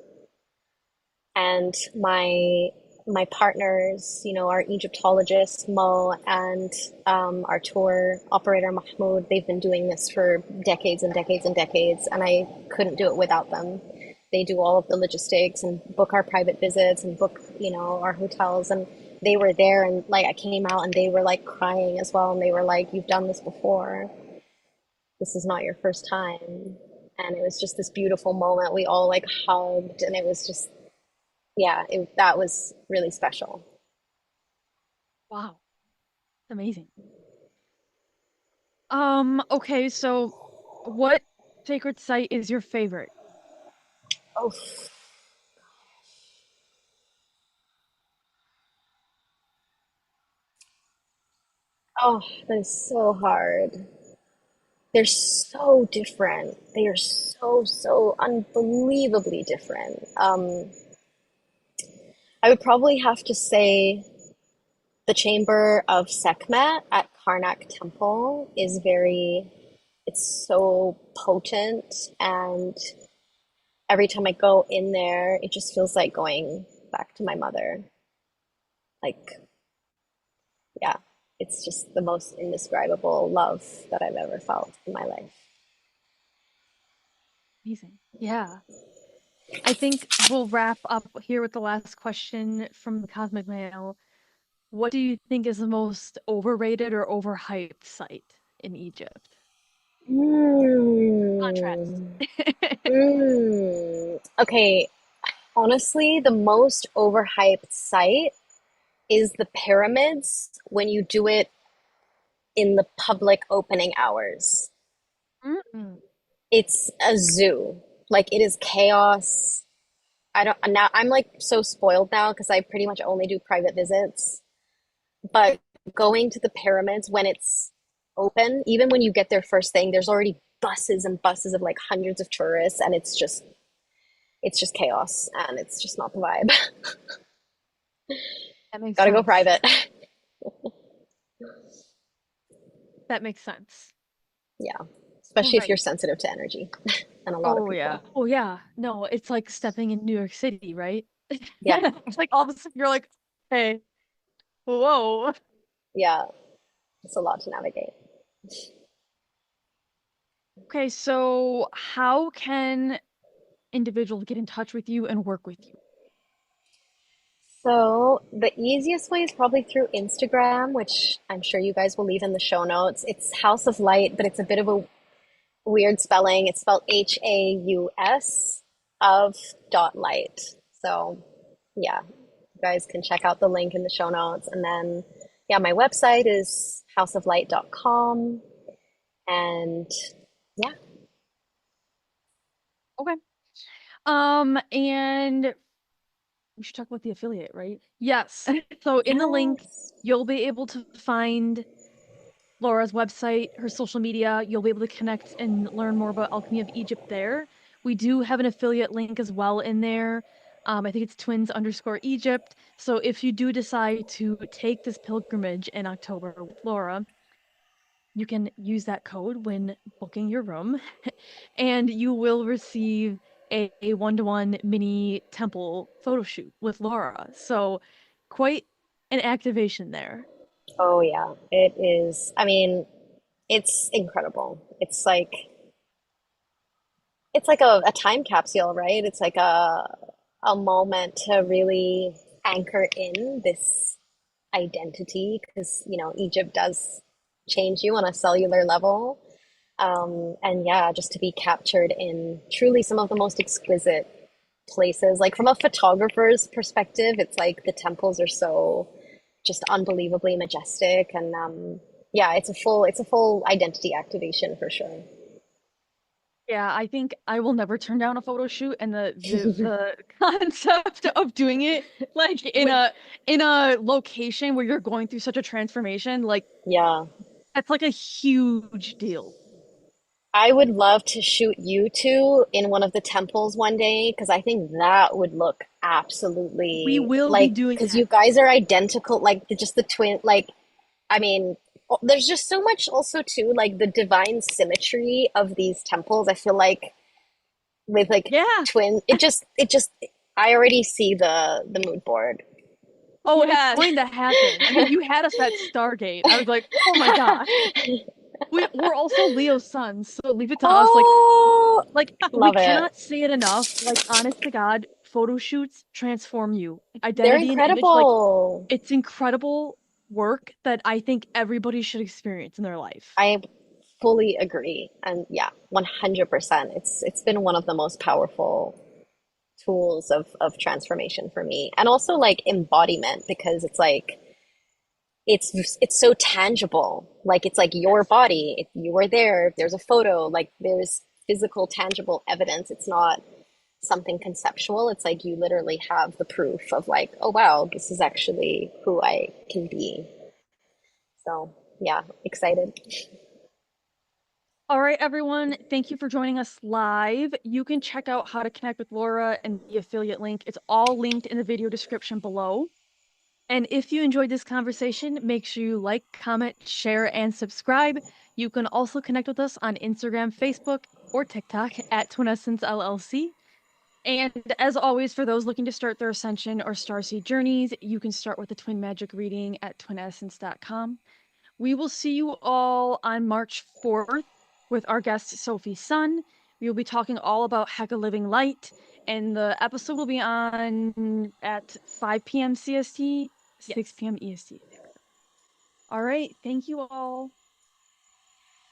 And my partners, our Egyptologist Mo and our tour operator Mahmoud, they've been doing this for decades and decades and decades, and I couldn't do it without them. They do all of the logistics and book our private visits and book, our hotels. And they were there, and like I came out and they were like crying as well, and they were like, "You've done this before. This is not your first time." And it was just this beautiful moment. We all like hugged, and it was just, yeah, that was really special. Wow. Amazing. Okay, so what sacred site is your favorite? Oh, oh, that is so hard. They're so different. They are so unbelievably different. I would probably have to say the Chamber of Sekhmet at Karnak Temple is very, it's so potent, and every time I go in there, it just feels like going back to my mother. Like, yeah, it's just the most indescribable love that I've ever felt in my life. Amazing. Yeah. I think we'll wrap up here with the last question from the Cosmic Mail. What do you think is the most overrated or overhyped site in Egypt? Contrast. Mm, Okay, honestly, the most overhyped site is the pyramids when you do it in the public opening hours. Mm. It's a zoo. Like it is chaos. I don't now I'm like so spoiled now because I pretty much only do private visits. But going to the pyramids when it's open, even when you get there first thing, there's already buses and buses of like hundreds of tourists, and it's just chaos, and it's just not the vibe. That makes Gotta go sense. private. That makes sense. Yeah, All especially if you're right. sensitive to energy, and a lot of Oh yeah. people. Oh yeah. No, it's like stepping in New York City, right? Yeah, It's like all of a sudden you're like, hey, whoa. yeah, it's a lot to navigate. Okay, so how can individuals get in touch with you and work with you? So the easiest way is probably through Instagram, which I'm sure you guys will leave in the show notes. It's House of Light, but it's a bit of a weird spelling. It's spelled Haus of dot light. So yeah, you guys can check out the link in the show notes. And then yeah, my website is houseoflight.com. And yeah, Okay. And we should talk about the affiliate, right? Yes. So in the link, yes. you'll be able to find Laura's website, her social media. You'll be able to connect and learn more about Alchemy of Egypt there. We do have an affiliate link as well in there. I think it's twins_Egypt. So if you do decide to take this pilgrimage in October with Laura, you can use that code when booking your room, and you will receive a one-to-one mini temple photo shoot with Laura. So quite an activation there. Oh yeah, it is. I mean, it's incredible. It's like a time capsule, right? It's like a moment to really anchor in this identity because Egypt does change you on a cellular level. And yeah, just to be captured in truly some of the most exquisite places. Like from a photographer's perspective, it's like the temples are so just unbelievably majestic, and yeah, it's a full identity activation for sure. Yeah, I think I will never turn down a photo shoot, and the concept of doing it like Wait, in a location where you're going through such a transformation, like yeah. that's like a huge deal. I would love to shoot you two in one of the temples one day because I think that would look We absolutely will be like doing because you that. guys are identical, like just the twin. Like, I mean, there's just so much also too, like the divine symmetry of these temples. I feel like with like Yeah. twin, it just I already see the mood board. Oh, it's Yes. going to happen. I mean, you had us at Stargate. I was like, oh my gosh. We're also Leo's sons, so leave it to us. Oh, Like we love it. cannot say it enough. Like, honest to God, photo shoots transform you. They're Identity and image, like incredible. it's incredible work that I think everybody should experience in their life. I fully agree. And yeah, 100%. It's been one of the most powerful tools of transformation for me. And also like embodiment because it's like it's so tangible. Like it's like your Yes. body. If you were there, if there's a photo, like there's physical, tangible evidence. It's not something conceptual. It's like you literally have the proof of like, oh wow, this is actually who I can be. So yeah, excited. All right, everyone. Thank you for joining us live. You can check out how to connect with Laura and the affiliate link. It's all linked in the video description below. And if you enjoyed this conversation, make sure you like, comment, share, and subscribe. You can also connect with us on Instagram, Facebook, or TikTok at Twinessence LLC. And as always, for those looking to start their ascension or starseed journeys, you can start with the Twin Magic reading at twinessence.com. We will see you all on March 4th with our guest Sophie Sun. We will be talking all about Hecka Living Light, and the episode will be on at 5 p.m. CST, 6 Yes. p.m. EST. All right, thank you all.